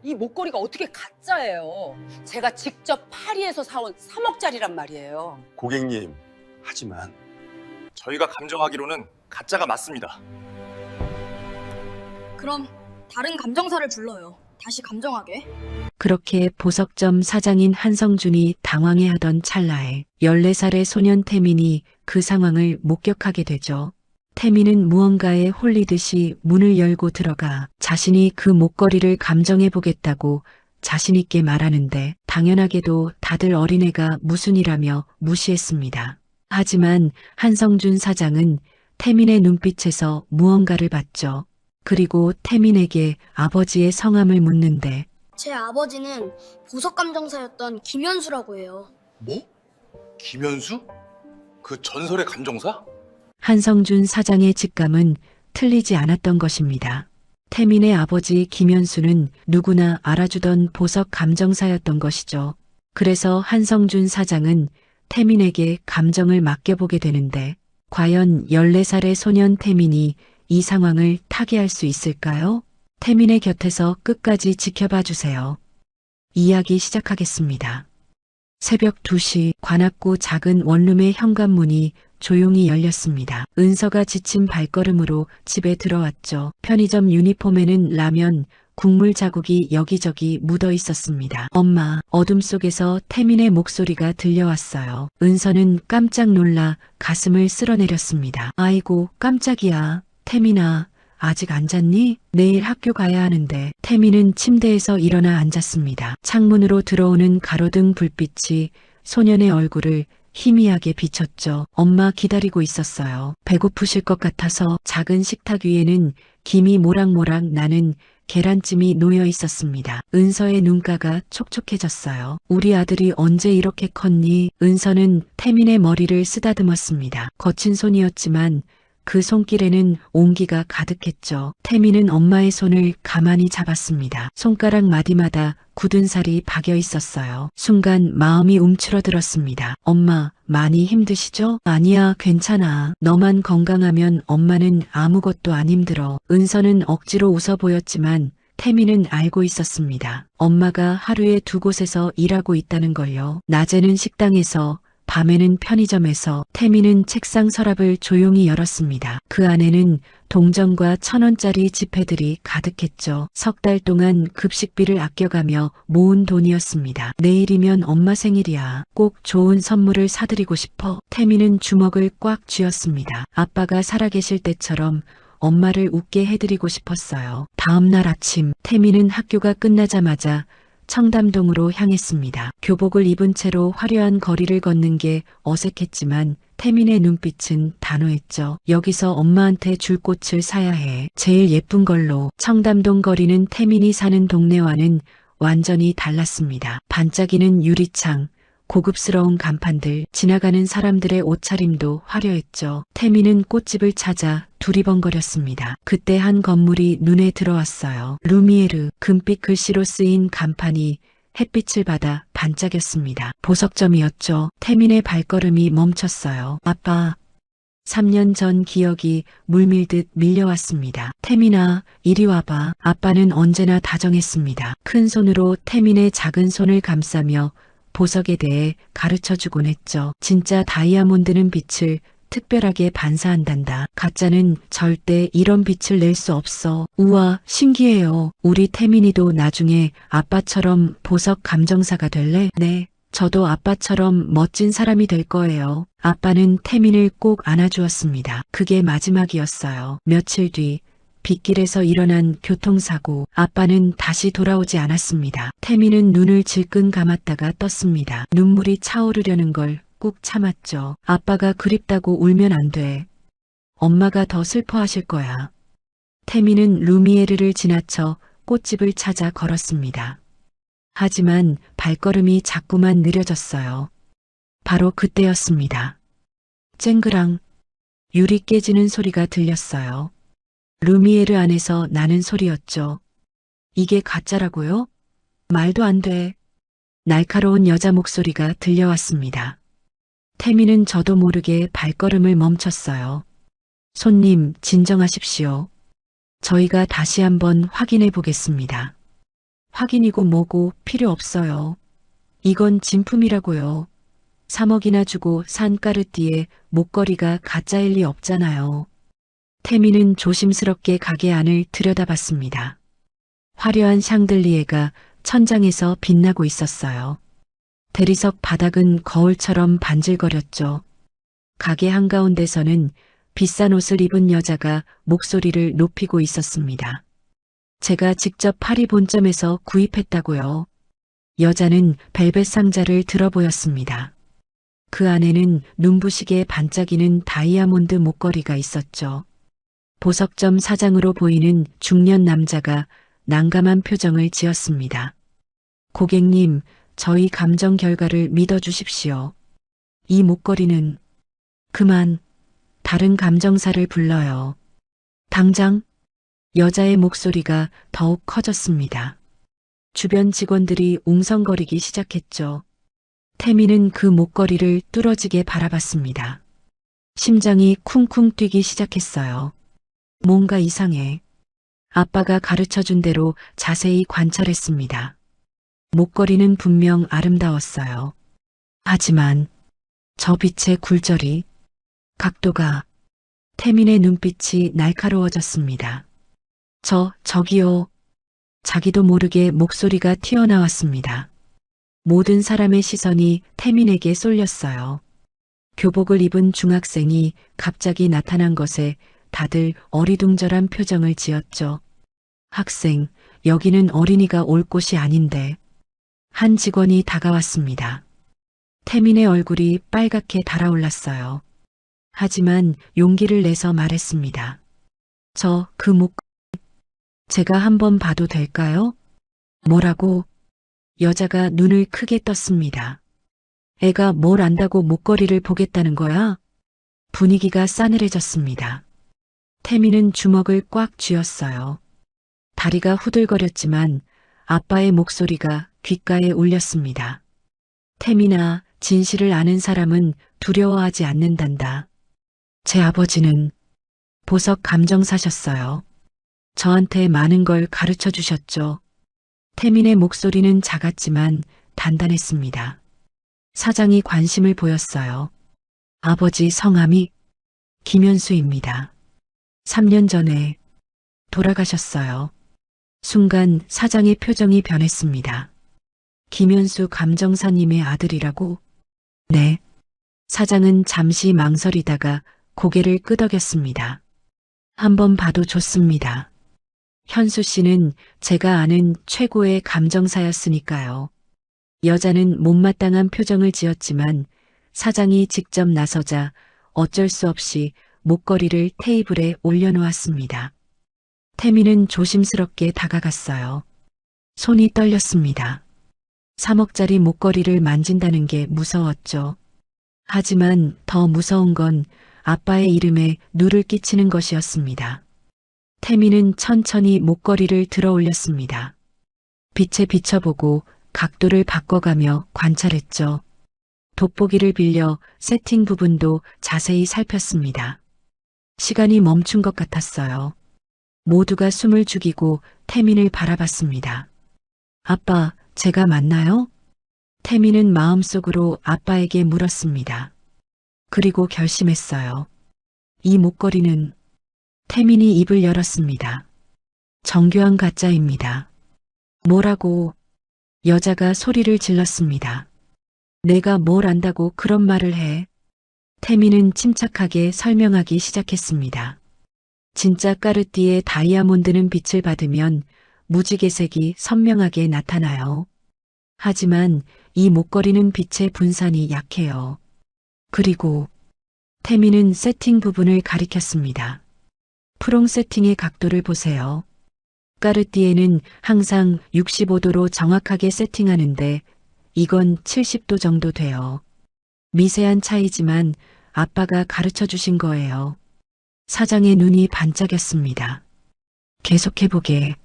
이 목걸이가 어떻게 가짜예요? 제가 직접 파리에서 사온 3억짜리란 말이에요. 고객님, 하지만 저희가 감정하기로는 가짜가 맞습니다. 그럼 다른 감정사를 불러요. 다시 감정하게. 그렇게 보석점 사장인 한성준이 당황해하던 찰나에 14살의 소년 태민이 그 상황을 목격하게 되죠. 태민은 무언가에 홀리듯이 문을 열고 들어가 자신이 그 목걸이를 감정해보겠다고 자신있게 말하는데 당연하게도 다들 어린애가 무슨 일하며 무시했습니다. 하지만 한성준 사장은 태민의 눈빛에서 무언가를 봤죠. 그리고 태민에게 아버지의 성함을 묻는데 제 아버지는 보석감정사였던 김현수라고 해요. 뭐? 김현수? 그 전설의 감정사? 한성준 사장의 직감은 틀리지 않았던 것입니다. 태민의 아버지 김현수는 누구나 알아주던 보석 감정사였던 것이죠. 그래서 한성준 사장은 태민에게 감정을 맡겨보게 되는데 과연 14살의 소년 태민이 이 상황을 타개할 수 있을까요? 태민의 곁에서 끝까지 지켜봐 주세요. 이야기 시작하겠습니다. 새벽 2시 관악구 작은 원룸의 현관문이 조용히 열렸습니다. 은서가 지친 발걸음으로 집에 들어왔죠. 편의점 유니폼에는 라면, 국물 자국이 여기저기 묻어 있었습니다. 엄마, 어둠 속에서 태민의 목소리가 들려왔어요. 은서는 깜짝 놀라 가슴을 쓸어내렸습니다. 아이고, 깜짝이야. 태민아, 아직 안 잤니? 내일 학교 가야 하는데. 태민은 침대에서 일어나 앉았습니다. 창문으로 들어오는 가로등 불빛이 소년의 얼굴을 희미하게 비쳤죠. 엄마 기다리고 있었어요. 배고프실 것 같아서. 작은 식탁 위에는 김이 모락모락 나는 계란찜이 놓여 있었습니다. 은서의 눈가가 촉촉해졌어요. 우리 아들이 언제 이렇게 컸니? 은서는 태민의 머리를 쓰다듬었습니다. 거친 손이었지만 그 손길에는 온기가 가득했죠. 태민은 엄마의 손을 가만히 잡았습니다. 손가락 마디마다 굳은 살이 박여 있었어요. 순간 마음이 움츠러들었습니다. 엄마, 많이 힘드시죠? 아니야, 괜찮아. 너만 건강하면 엄마는 아무것도 안 힘들어. 은서는 억지로 웃어 보였지만 태민은 알고 있었습니다. 엄마가 하루에 2곳에서 일하고 있다는 걸요. 낮에는 식당에서, 밤에는 편의점에서. 태민은 책상 서랍을 조용히 열었습니다. 그 안에는 동전과 1,000원짜리 지폐들이 가득했죠. 3달 동안 급식비를 아껴가며 모은 돈이었습니다. 내일이면 엄마 생일이야. 꼭 좋은 선물을 사드리고 싶어. 태민은 주먹을 꽉 쥐었습니다. 아빠가 살아계실 때처럼 엄마를 웃게 해드리고 싶었어요. 다음 날 아침, 태민은 학교가 끝나자마자 청담동으로 향했습니다. 교복을 입은 채로 화려한 거리를 걷는 게 어색했지만 태민의 눈빛은 단호했죠. 여기서 엄마한테 줄 꽃을 사야 해. 제일 예쁜 걸로. 청담동 거리는 태민이 사는 동네와는 완전히 달랐습니다. 반짝이는 유리창, 고급스러운 간판들, 지나가는 사람들의 옷차림도 화려했죠. 태민은 꽃집을 찾아 두리번거렸습니다. 그때 한 건물이 눈에 들어왔어요. 루미에르. 금빛 글씨로 쓰인 간판이 햇빛을 받아 반짝였습니다. 보석점이었죠. 태민의 발걸음이 멈췄어요. 아빠. 3년 전 기억이 물밀듯 밀려왔습니다. 태민아, 이리 와봐. 아빠는 언제나 다정했습니다. 큰 손으로 태민의 작은 손을 감싸며 보석에 대해 가르쳐주곤 했죠. 진짜 다이아몬드는 빛을 특별하게 반사한단다. 가짜는 절대 이런 빛을 낼 수 없어. 우와, 신기해요. 우리 태민이도 나중에 아빠처럼 보석 감정사가 될래? 네. 저도 아빠처럼 멋진 사람이 될 거예요. 아빠는 태민을 꼭 안아주었습니다. 그게 마지막이었어요. 며칠 뒤 빗길에서 일어난 교통사고. 아빠는 다시 돌아오지 않았습니다. 태민은 눈을 질끈 감았다가 떴습니다. 눈물이 차오르려는 걸 꾹 참았죠. 아빠가 그립다고 울면 안 돼. 엄마가 더 슬퍼하실 거야. 태민은 루미에르를 지나쳐 꽃집을 찾아 걸었습니다. 하지만 발걸음이 자꾸만 느려졌어요. 바로 그때였습니다. 쨍그랑 유리 깨지는 소리가 들렸어요. 루미에르 안에서 나는 소리였죠. 이게 가짜라고요? 말도 안 돼. 날카로운 여자 목소리가 들려왔습니다. 태민은 저도 모르게 발걸음을 멈췄어요. 손님, 진정하십시오. 저희가 다시 한번 확인해 보겠습니다. 확인이고 뭐고 필요 없어요. 이건 진품이라고요. 3억이나 주고 산 까르띠에 목걸이가 가짜일 리 없잖아요. 태미는 조심스럽게 가게 안을 들여다봤습니다. 화려한 샹들리에가 천장에서 빛나고 있었어요. 대리석 바닥은 거울처럼 반질거렸죠. 가게 한가운데서는 비싼 옷을 입은 여자가 목소리를 높이고 있었습니다. 제가 직접 파리 본점에서 구입했다고요. 여자는 벨벳 상자를 들어 보였습니다. 그 안에는 눈부시게 반짝이는 다이아몬드 목걸이가 있었죠. 보석점 사장으로 보이는 중년 남자가 난감한 표정을 지었습니다. 고객님, 저희 감정 결과를 믿어주십시오. 이 목걸이는 그만 다른 감정사를 불러요. 당장 여자의 목소리가 더욱 커졌습니다. 주변 직원들이 웅성거리기 시작했죠. 태미는 그 목걸이를 뚫어지게 바라봤습니다. 심장이 쿵쿵 뛰기 시작했어요. 뭔가 이상해. 아빠가 가르쳐준 대로 자세히 관찰했습니다. 목걸이는 분명 아름다웠어요. 하지만 저 빛의 굴절이, 각도가, 태민의 눈빛이 날카로워졌습니다. 저기요. 자기도 모르게 목소리가 튀어나왔습니다. 모든 사람의 시선이 태민에게 쏠렸어요. 교복을 입은 중학생이 갑자기 나타난 것에 다들 어리둥절한 표정을 지었죠. 학생, 여기는 어린이가 올 곳이 아닌데. 한 직원이 다가왔습니다. 태민의 얼굴이 빨갛게 달아올랐어요. 하지만 용기를 내서 말했습니다. 제가 한번 봐도 될까요? 뭐라고? 여자가 눈을 크게 떴습니다. 애가 뭘 안다고 목걸이를 보겠다는 거야? 분위기가 싸늘해졌습니다. 태민은 주먹을 꽉 쥐었어요. 다리가 후들거렸지만 아빠의 목소리가 귓가에 울렸습니다. 태민아, 진실을 아는 사람은 두려워하지 않는단다. 제 아버지는 보석 감정사셨어요. 저한테 많은 걸 가르쳐 주셨죠. 태민의 목소리는 작았지만 단단했습니다. 사장이 관심을 보였어요. 아버지 성함이 김현수입니다. 3년 전에 돌아가셨어요. 순간 사장의 표정이 변했습니다. 김현수 감정사님의 아들이라고? 네. 사장은 잠시 망설이다가 고개를 끄덕였습니다. 한번 봐도 좋습니다. 현수 씨는 제가 아는 최고의 감정사였으니까요. 여자는 못마땅한 표정을 지었지만 사장이 직접 나서자 어쩔 수 없이 목걸이를 테이블에 올려놓았습니다. 태미는 조심스럽게 다가갔어요. 손이 떨렸습니다. 3억짜리 목걸이를 만진다는 게 무서웠죠. 하지만 더 무서운 건 아빠의 이름에 누를 끼치는 것이었습니다. 태미는 천천히 목걸이를 들어 올렸습니다. 빛에 비춰보고 각도를 바꿔가며 관찰했죠. 돋보기를 빌려 세팅 부분도 자세히 살폈습니다. 시간이 멈춘 것 같았어요. 모두가 숨을 죽이고 태민을 바라봤습니다. 아빠, 제가 맞나요? 태민은 마음속으로 아빠에게 물었습니다. 그리고 결심했어요. 이 목걸이는 태민이 입을 열었습니다. 정교한 가짜입니다. 뭐라고? 여자가 소리를 질렀습니다. 내가 뭘 안다고 그런 말을 해? 태민은 침착하게 설명하기 시작했습니다. 진짜 까르띠에 다이아몬드는 빛을 받으면 무지개색이 선명하게 나타나요. 하지만 이 목걸이는 빛의 분산이 약해요. 그리고 태민은 세팅 부분을 가리켰습니다. 프롱 세팅의 각도를 보세요. 까르띠에는 항상 65도로 정확하게 세팅하는데 이건 70도 정도 돼요. 미세한 차이지만 아빠가 가르쳐 주신 거예요. 사장의 눈이 반짝였습니다. 계속해보게.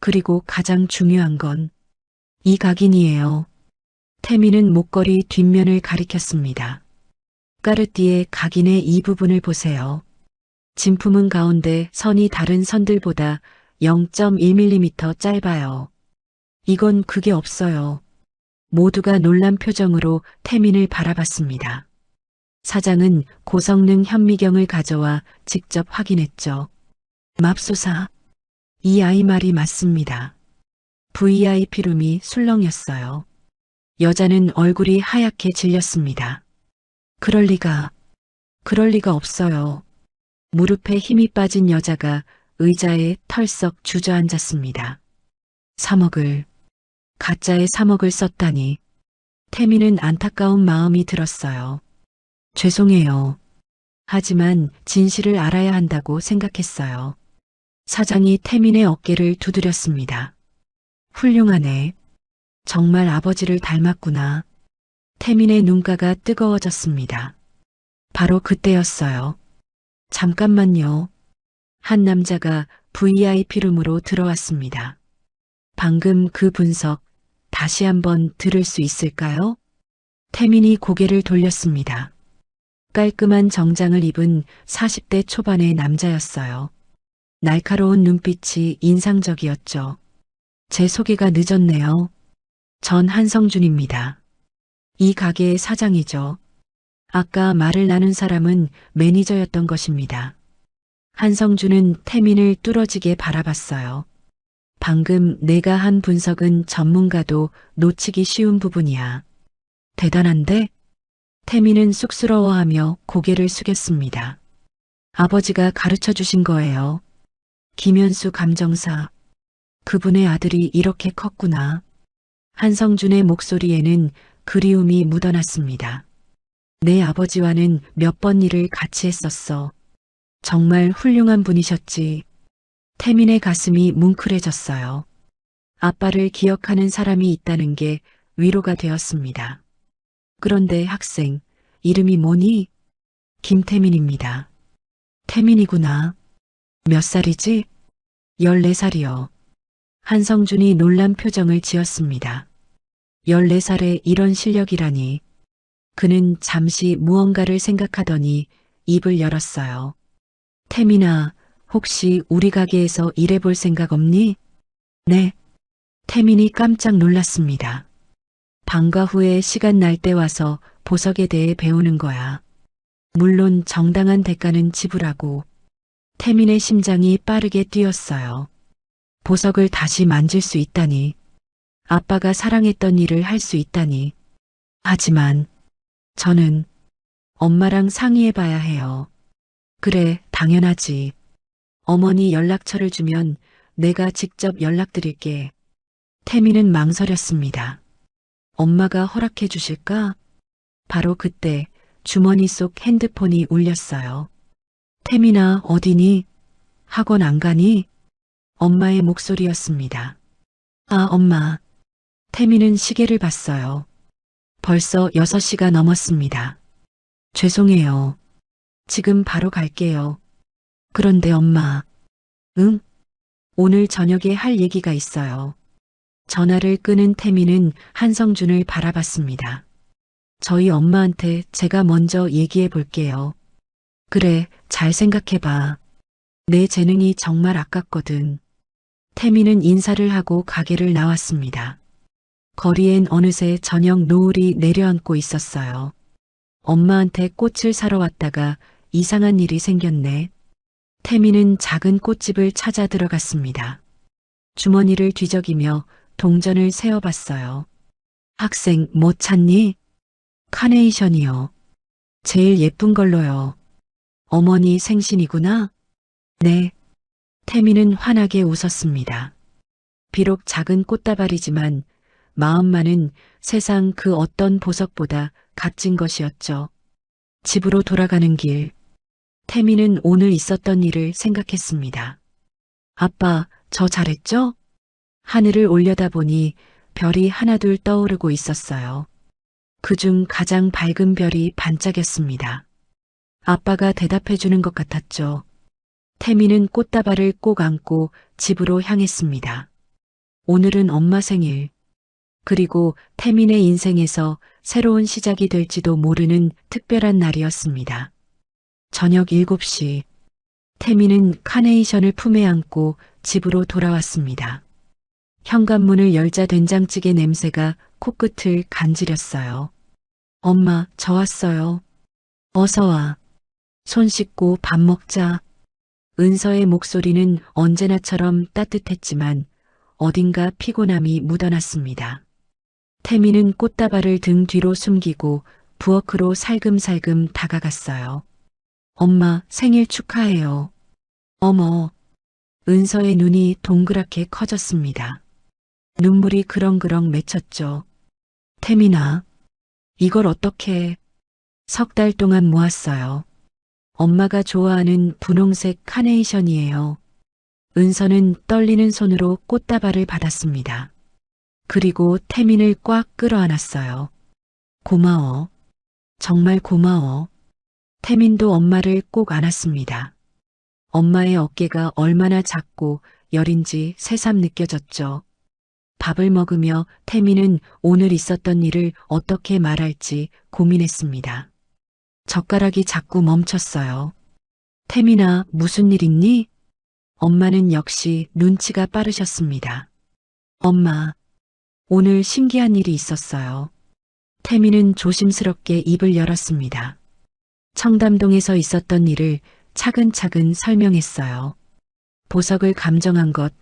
그리고 가장 중요한 건 이 각인이에요. 태민은 목걸이 뒷면을 가리켰습니다. 까르띠에 각인의 이 부분을 보세요. 진품은 가운데 선이 다른 선들보다 0.1mm 짧아요. 이건 그게 없어요. 모두가 놀란 표정으로 태민을 바라봤습니다. 사장은 고성능 현미경을 가져와 직접 확인했죠. 맙소사, 이 아이 말이 맞습니다. VIP룸이 술렁였어요. 여자는 얼굴이 하얗게 질렸습니다. 그럴 리가 없어요. 무릎에 힘이 빠진 여자가 의자에 털썩 주저앉았습니다. 3억을, 가짜의 3억을 썼다니. 태민은 안타까운 마음이 들었어요. 죄송해요. 하지만 진실을 알아야 한다고 생각했어요. 사장이 태민의 어깨를 두드렸습니다. 훌륭하네. 정말 아버지를 닮았구나. 태민의 눈가가 뜨거워졌습니다. 바로 그때였어요. 잠깐만요. 한 남자가 VIP룸으로 들어왔습니다. 방금 그 분석 다시 한번 들을 수 있을까요? 태민이 고개를 돌렸습니다. 깔끔한 정장을 입은 40대 초반의 남자였어요. 날카로운 눈빛이 인상적이었죠. 제 소개가 늦었네요. 전 한성준입니다. 이 가게의 사장이죠. 아까 말을 나눈 사람은 매니저였던 것입니다. 한성준은 태민을 뚫어지게 바라봤어요. 방금 내가 한 분석은 전문가도 놓치기 쉬운 부분이야. 대단한데? 태민은 쑥스러워하며 고개를 숙였습니다. 아버지가 가르쳐 주신 거예요. 김현수 감정사. 그분의 아들이 이렇게 컸구나. 한성준의 목소리에는 그리움이 묻어났습니다. 내 아버지와는 몇 번 일을 같이 했었어. 정말 훌륭한 분이셨지. 태민의 가슴이 뭉클해졌어요. 아빠를 기억하는 사람이 있다는 게 위로가 되었습니다. 그런데 학생, 이름이 뭐니? 김태민입니다. 태민이구나. 몇 살이지? 14살이요. 한성준이 놀란 표정을 지었습니다. 14살에 이런 실력이라니. 그는 잠시 무언가를 생각하더니 입을 열었어요. 태민아, 혹시 우리 가게에서 일해볼 생각 없니? 네. 태민이 깜짝 놀랐습니다. 방과 후에 시간 날 때 와서 보석에 대해 배우는 거야. 물론 정당한 대가는 지불하고. 태민의 심장이 빠르게 뛰었어요. 보석을 다시 만질 수 있다니. 아빠가 사랑했던 일을 할 수 있다니. 하지만 저는 엄마랑 상의해봐야 해요. 그래, 당연하지. 어머니 연락처를 주면 내가 직접 연락드릴게. 태민은 망설였습니다. 엄마가 허락해 주실까? 바로 그때 주머니 속 핸드폰이 울렸어요. 태민아, 어디니? 학원 안 가니? 엄마의 목소리였습니다. 아, 엄마. 태민은 시계를 봤어요. 벌써 6시가 넘었습니다. 죄송해요. 지금 바로 갈게요. 그런데 엄마. 응? 오늘 저녁에 할 얘기가 있어요. 전화를 끊은 태민은 한성준을 바라봤습니다. 저희 엄마한테 제가 먼저 얘기해 볼게요. 그래, 잘 생각해봐. 내 재능이 정말 아깝거든. 태민은 인사를 하고 가게를 나왔습니다. 거리엔 어느새 저녁 노을이 내려앉고 있었어요. 엄마한테 꽃을 사러 왔다가 이상한 일이 생겼네. 태민은 작은 꽃집을 찾아 들어갔습니다. 주머니를 뒤적이며 동전을 세어봤어요. 학생, 뭐 찾니? 카네이션이요. 제일 예쁜 걸로요. 어머니 생신이구나? 네. 태민은 환하게 웃었습니다. 비록 작은 꽃다발이지만 마음만은 세상 그 어떤 보석보다 값진 것이었죠. 집으로 돌아가는 길, 태민은 오늘 있었던 일을 생각했습니다. 아빠, 저 잘했죠? 하늘을 올려다보니 별이 하나둘 떠오르고 있었어요. 그중 가장 밝은 별이 반짝였습니다. 아빠가 대답해 주는 것 같았죠. 태민은 꽃다발을 꼭 안고 집으로 향했습니다. 오늘은 엄마 생일, 그리고 태민의 인생에서 새로운 시작이 될지도 모르는 특별한 날이었습니다. 저녁 7시, 태민은 카네이션을 품에 안고 집으로 돌아왔습니다. 현관문을 열자 된장찌개 냄새가 코끝을 간지렸어요. 엄마, 저 왔어요. 어서 와. 손 씻고 밥 먹자. 은서의 목소리는 언제나처럼 따뜻했지만 어딘가 피곤함이 묻어났습니다. 태미는 꽃다발을 등 뒤로 숨기고 부엌으로 살금살금 다가갔어요. 엄마, 생일 축하해요. 어머. 은서의 눈이 동그랗게 커졌습니다. 눈물이 그렁그렁 맺혔죠. 태민아, 이걸 어떻게... 석 달 동안 모았어요. 엄마가 좋아하는 분홍색 카네이션이에요. 은서는 떨리는 손으로 꽃다발을 받았습니다. 그리고 태민을 꽉 끌어안았어요. 고마워. 정말 고마워. 태민도 엄마를 꼭 안았습니다. 엄마의 어깨가 얼마나 작고 여린지 새삼 느껴졌죠. 밥을 먹으며 태민은 오늘 있었던 일을 어떻게 말할지 고민했습니다. 젓가락이 자꾸 멈췄어요. 태민아, 무슨 일 있니? 엄마는 역시 눈치가 빠르셨습니다. 엄마, 오늘 신기한 일이 있었어요. 태민은 조심스럽게 입을 열었습니다. 청담동에서 있었던 일을 차근차근 설명했어요. 보석을 감정한 것,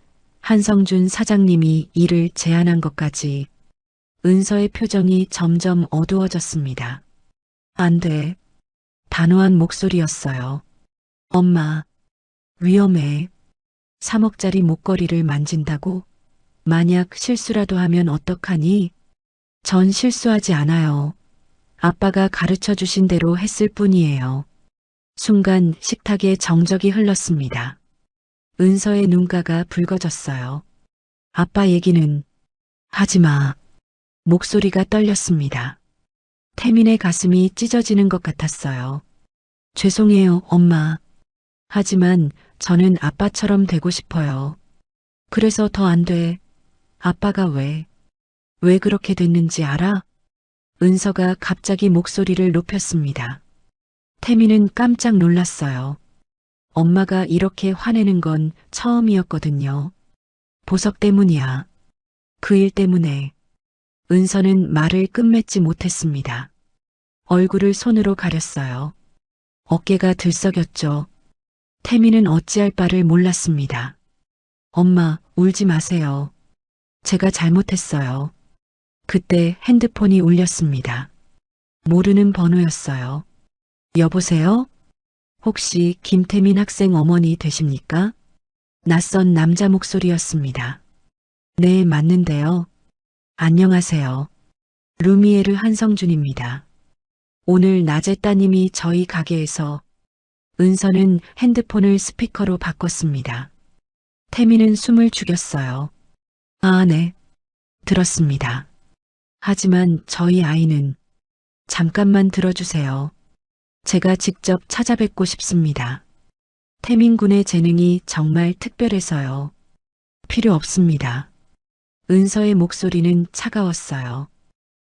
한성준 사장님이 일을 제안한 것까지. 은서의 표정이 점점 어두워졌습니다. 안 돼. 단호한 목소리였어요. 엄마, 위험해. 3억짜리 목걸이를 만진다고? 만약 실수라도 하면 어떡하니? 전 실수하지 않아요. 아빠가 가르쳐 주신 대로 했을 뿐이에요. 순간 식탁에 정적이 흘렀습니다. 은서의 눈가가 붉어졌어요. 아빠 얘기는 하지 마. 목소리가 떨렸습니다. 태민의 가슴이 찢어지는 것 같았어요. 죄송해요, 엄마. 하지만 저는 아빠처럼 되고 싶어요. 그래서 더 안 돼. 아빠가 왜 그렇게 됐는지 알아? 은서가 갑자기 목소리를 높였습니다. 태민은 깜짝 놀랐어요. 엄마가 이렇게 화내는 건 처음이었거든요. 보석 때문이야. 그 일 때문에. 은서는 말을 끝맺지 못했습니다. 얼굴을 손으로 가렸어요. 어깨가 들썩였죠. 태민은 어찌할 바를 몰랐습니다. 엄마, 울지 마세요. 제가 잘못했어요. 그때 핸드폰이 울렸습니다. 모르는 번호였어요. 여보세요? 혹시 김태민 학생 어머니 되십니까? 낯선 남자 목소리였습니다. 네, 맞는데요. 안녕하세요. 루미에르 한성준입니다. 오늘 낮에 따님이 저희 가게에서. 은서는 핸드폰을 스피커로 바꿨습니다. 태민은 숨을 죽였어요. 아, 네. 들었습니다. 하지만 저희 아이는... 잠깐만 들어주세요. 제가 직접 찾아뵙고 싶습니다. 태민 군의 재능이 정말 특별해서요. 필요 없습니다. 은서의 목소리는 차가웠어요.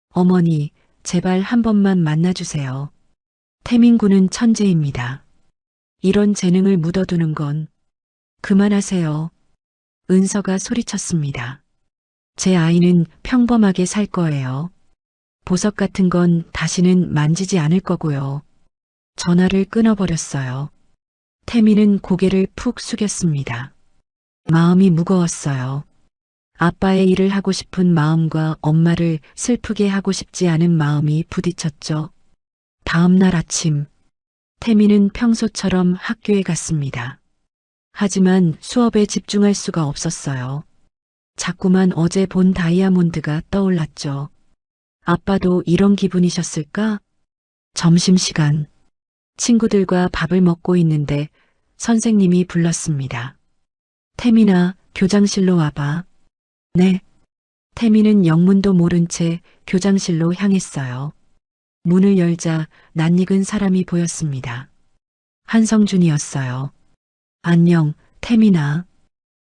어머니, 제발 한 번만 만나주세요. 태민 군은 천재입니다. 이런 재능을 묻어두는 건... 그만하세요. 은서가 소리쳤습니다. 제 아이는 평범하게 살 거예요. 보석 같은 건 다시는 만지지 않을 거고요. 전화를 끊어버렸어요. 태민은 고개를 푹 숙였습니다. 마음이 무거웠어요. 아빠의 일을 하고 싶은 마음과 엄마를 슬프게 하고 싶지 않은 마음이 부딪혔죠. 다음 날 아침, 태민은 평소처럼 학교에 갔습니다. 하지만 수업에 집중할 수가 없었어요. 자꾸만 어제 본 다이아몬드가 떠올랐죠. 아빠도 이런 기분이셨을까? 점심시간. 친구들과 밥을 먹고 있는데 선생님이 불렀습니다. 태민아, 교장실로 와봐. 네. 태민은 영문도 모른 채 교장실로 향했어요. 문을 열자 낯익은 사람이 보였습니다. 한성준이었어요. 안녕, 태민아.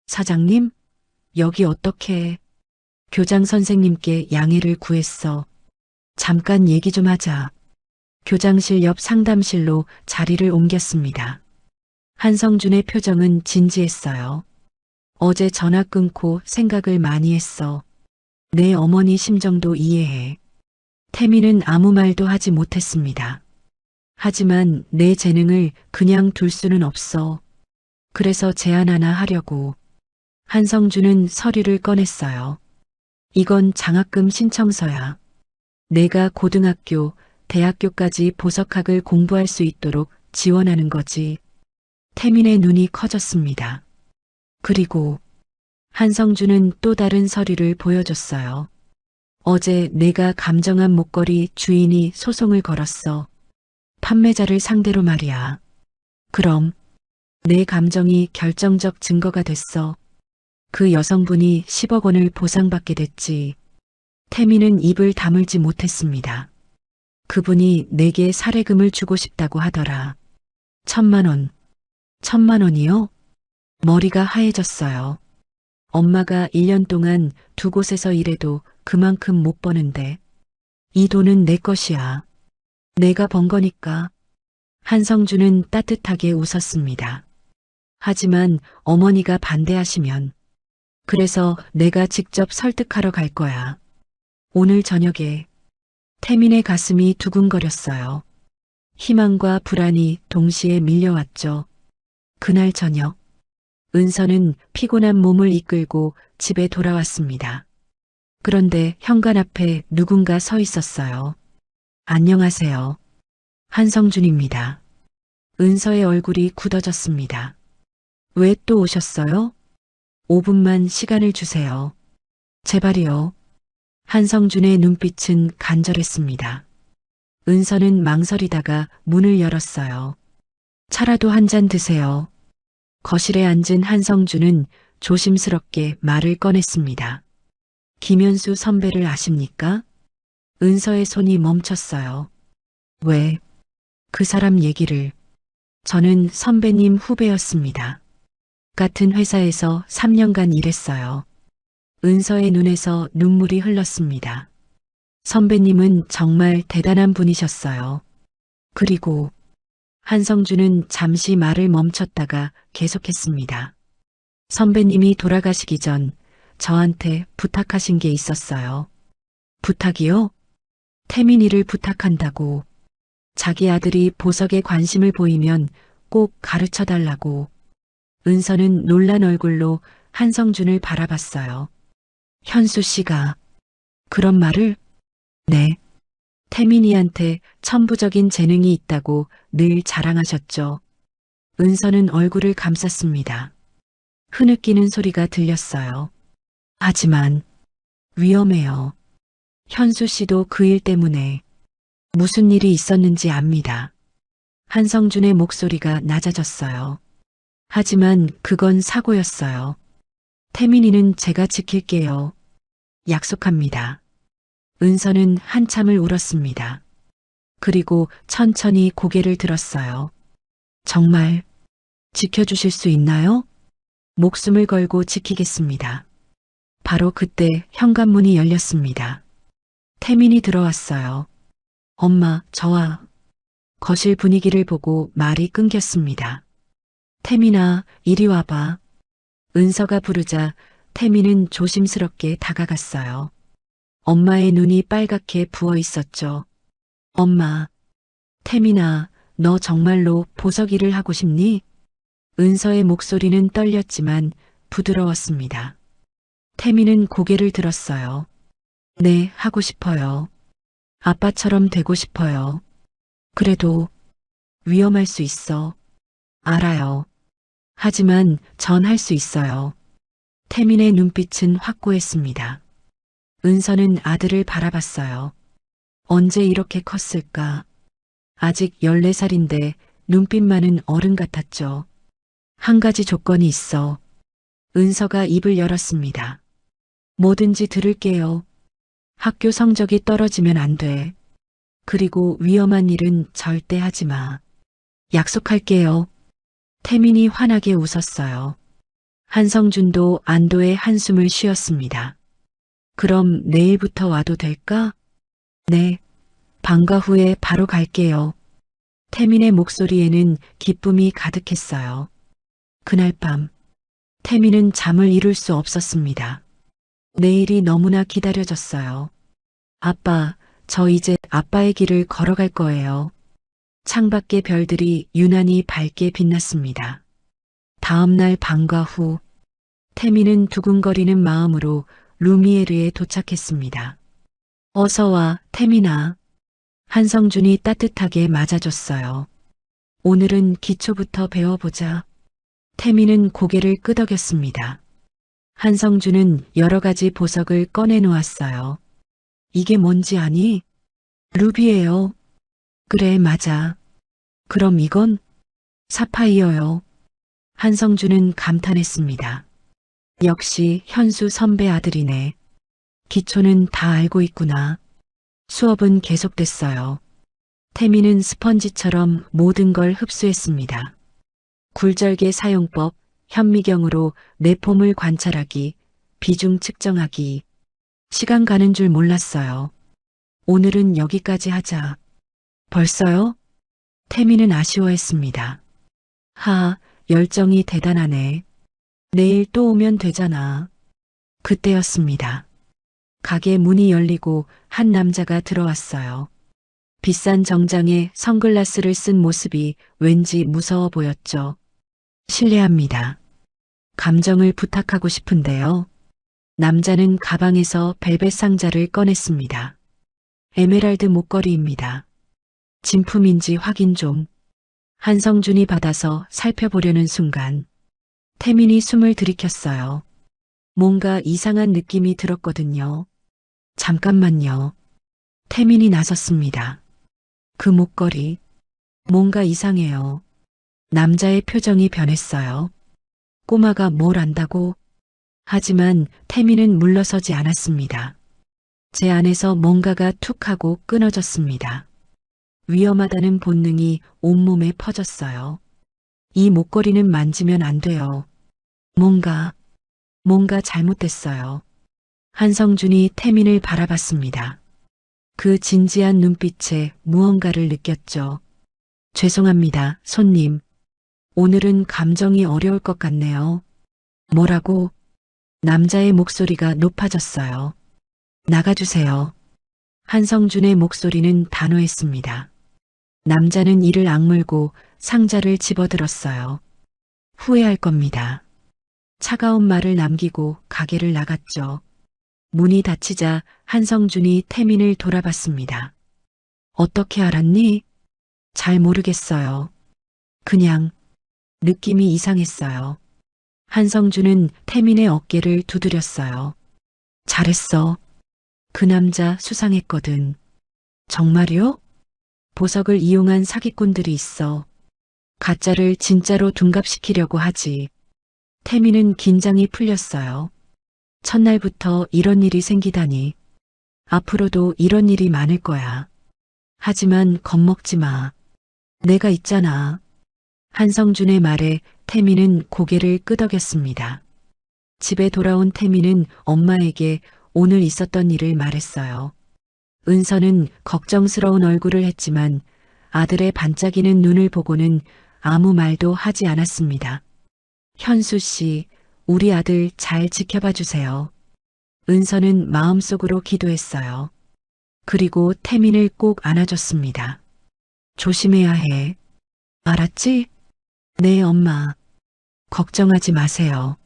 사장님? 여기 어떻게... 교장 선생님께 양해를 구했어. 잠깐 얘기 좀 하자. 교장실 옆 상담실로 자리를 옮겼습니다. 한성준의 표정은 진지했어요. 어제 전화 끊고 생각을 많이 했어. 내 어머니 심정도 이해해. 태미는 아무 말도 하지 못했습니다. 하지만 내 재능을 그냥 둘 수는 없어. 그래서 제안 하나 하려고. 한성준은 서류를 꺼냈어요. 이건 장학금 신청서야. 내가 고등학교, 대학교까지 보석학을 공부할 수 있도록 지원하는 거지. 태민의 눈이 커졌습니다. 그리고 한성준은 또 다른 서류를 보여줬어요. 어제 내가 감정한 목걸이 주인이 소송을 걸었어. 판매자를 상대로 말이야. 그럼 내 감정이 결정적 증거가 됐어. 그 여성분이 10억 원을 보상받게 됐지. 태미는 입을 다물지 못했습니다. 그분이 내게 사례금을 주고 싶다고 하더라. 1,000만 원. 1,000만 원이요? 머리가 하얘졌어요. 엄마가 1년 동안 두 곳에서 일해도 그만큼 못 버는데. 이 돈은 내 것이야. 내가 번 거니까. 한성준은 따뜻하게 웃었습니다. 하지만 어머니가 반대하시면. 그래서 내가 직접 설득하러 갈 거야. 오늘 저녁에. 태민의 가슴이 두근거렸어요. 희망과 불안이 동시에 밀려왔죠. 그날 저녁, 은서는 피곤한 몸을 이끌고 집에 돌아왔습니다. 그런데 현관 앞에 누군가 서 있었어요. 안녕하세요. 한성준입니다. 은서의 얼굴이 굳어졌습니다. 왜 또 오셨어요? 5분만 시간을 주세요. 제발이요. 한성준의 눈빛은 간절했습니다. 은서는 망설이다가 문을 열었어요. 차라도 한 잔 드세요. 거실에 앉은 한성준은 조심스럽게 말을 꺼냈습니다. 김현수 선배를 아십니까? 은서의 손이 멈췄어요. 왜? 그 사람 얘기를. 저는 선배님 후배였습니다. 같은 회사에서 3년간 일했어요. 은서의 눈에서 눈물이 흘렀습니다. 선배님은 정말 대단한 분이셨어요. 그리고 한성준은 잠시 말을 멈췄다가 계속했습니다. 선배님이 돌아가시기 전 저한테 부탁하신 게 있었어요. 부탁이요? 태민이를 부탁한다고. 자기 아들이 보석에 관심을 보이면 꼭 가르쳐 달라고. 은서는 놀란 얼굴로 한성준을 바라봤어요. 현수 씨가 그런 말을? 네. 태민이한테 천부적인 재능이 있다고 늘 자랑하셨죠. 은서는 얼굴을 감쌌습니다. 흐느끼는 소리가 들렸어요. 하지만 위험해요. 현수 씨도 그 일 때문에 무슨 일이 있었는지 압니다. 한성준의 목소리가 낮아졌어요. 하지만 그건 사고였어요. 태민이는 제가 지킬게요. 약속합니다. 은서는 한참을 울었습니다. 그리고 천천히 고개를 들었어요. 정말 지켜주실 수 있나요? 목숨을 걸고 지키겠습니다. 바로 그때 현관문이 열렸습니다. 태민이 들어왔어요. 엄마, 저와. 거실 분위기를 보고 말이 끊겼습니다. 태민아, 이리 와봐. 은서가 부르자 태민은 조심스럽게 다가갔어요. 엄마의 눈이 빨갛게 부어 있었죠. 엄마, 태민아, 너 정말로 보석 일을 하고 싶니? 은서의 목소리는 떨렸지만 부드러웠습니다. 태민은 고개를 들었어요. 네, 하고 싶어요. 아빠처럼 되고 싶어요. 그래도 위험할 수 있어. 알아요. 하지만 전 할 수 있어요. 태민의 눈빛은 확고했습니다. 은서는 아들을 바라봤어요. 언제 이렇게 컸을까? 아직 14살인데 눈빛만은 어른 같았죠. 한 가지 조건이 있어. 은서가 입을 열었습니다. 뭐든지 들을게요. 학교 성적이 떨어지면 안 돼. 그리고 위험한 일은 절대 하지 마. 약속할게요. 태민이 환하게 웃었어요. 한성준도 안도의 한숨을 쉬었습니다. 그럼 내일부터 와도 될까? 네. 방과 후에 바로 갈게요. 태민의 목소리에는 기쁨이 가득했어요. 그날 밤 태미는 잠을 이룰 수 없었습니다. 내일이 너무나 기다려졌어요. 아빠, 저 이제 아빠의 길을 걸어갈 거예요. 창밖의 별들이 유난히 밝게 빛났습니다. 다음 날 방과 후, 태미는 두근거리는 마음으로 루미에르에 도착했습니다. 어서 와, 태민아. 한성준이 따뜻하게 맞아줬어요. 오늘은 기초부터 배워보자. 태민은 고개를 끄덕였습니다. 한성준은 여러 가지 보석을 꺼내놓았어요. 이게 뭔지 아니? 루비예요. 그래, 맞아. 그럼 이건? 사파이어요. 한성준은 감탄했습니다. 역시 현수 선배 아들이네. 기초는 다 알고 있구나. 수업은 계속됐어요. 태미는 스펀지처럼 모든 걸 흡수했습니다. 굴절개 사용법, 현미경으로 내폼을 관찰하기, 비중 측정하기. 시간 가는 줄 몰랐어요. 오늘은 여기까지 하자. 벌써요? 태미는 아쉬워했습니다. 열정이 대단하네. 내일 또 오면 되잖아. 그때였습니다. 가게 문이 열리고 한 남자가 들어왔어요. 비싼 정장에 선글라스를 쓴 모습이 왠지 무서워 보였죠. 실례합니다. 감정을 부탁하고 싶은데요. 남자는 가방에서 벨벳 상자를 꺼냈습니다. 에메랄드 목걸이입니다. 진품인지 확인 좀. 한성준이 받아서 살펴보려는 순간 태민이 숨을 들이켰어요. 뭔가 이상한 느낌이 들었거든요. 잠깐만요. 태민이 나섰습니다. 그 목걸이, 뭔가 이상해요. 남자의 표정이 변했어요. 꼬마가 뭘 안다고? 하지만 태민은 물러서지 않았습니다. 제 안에서 뭔가가 툭 하고 끊어졌습니다. 위험하다는 본능이 온몸에 퍼졌어요. 이 목걸이는 만지면 안 돼요. 뭔가 잘못됐어요. 한성준이 태민을 바라봤습니다. 그 진지한 눈빛에 무언가를 느꼈죠. 죄송합니다, 손님. 오늘은 감정이 어려울 것 같네요. 뭐라고? 남자의 목소리가 높아졌어요. 나가주세요. 한성준의 목소리는 단호했습니다. 남자는 이를 악물고 상자를 집어들었어요. 후회할 겁니다. 차가운 말을 남기고 가게를 나갔죠. 문이 닫히자 한성준이 태민을 돌아봤습니다. 어떻게 알았니? 잘 모르겠어요. 그냥 느낌이 이상했어요. 한성준은 태민의 어깨를 두드렸어요. 잘했어. 그 남자 수상했거든. 정말요? 보석을 이용한 사기꾼들이 있어. 가짜를 진짜로 둔갑시키려고 하지. 태민은 긴장이 풀렸어요. 첫날부터 이런 일이 생기다니. 앞으로도 이런 일이 많을 거야. 하지만 겁먹지 마. 내가 있잖아. 한성준의 말에 태민은 고개를 끄덕였습니다. 집에 돌아온 태민은 엄마에게 오늘 있었던 일을 말했어요. 은서는 걱정스러운 얼굴을 했지만 아들의 반짝이는 눈을 보고는 아무 말도 하지 않았습니다. 현수 씨, 우리 아들 잘 지켜봐 주세요. 은서는 마음속으로 기도했어요. 그리고 태민을 꼭 안아줬습니다. 조심해야 해. 알았지? 네, 엄마. 걱정하지 마세요.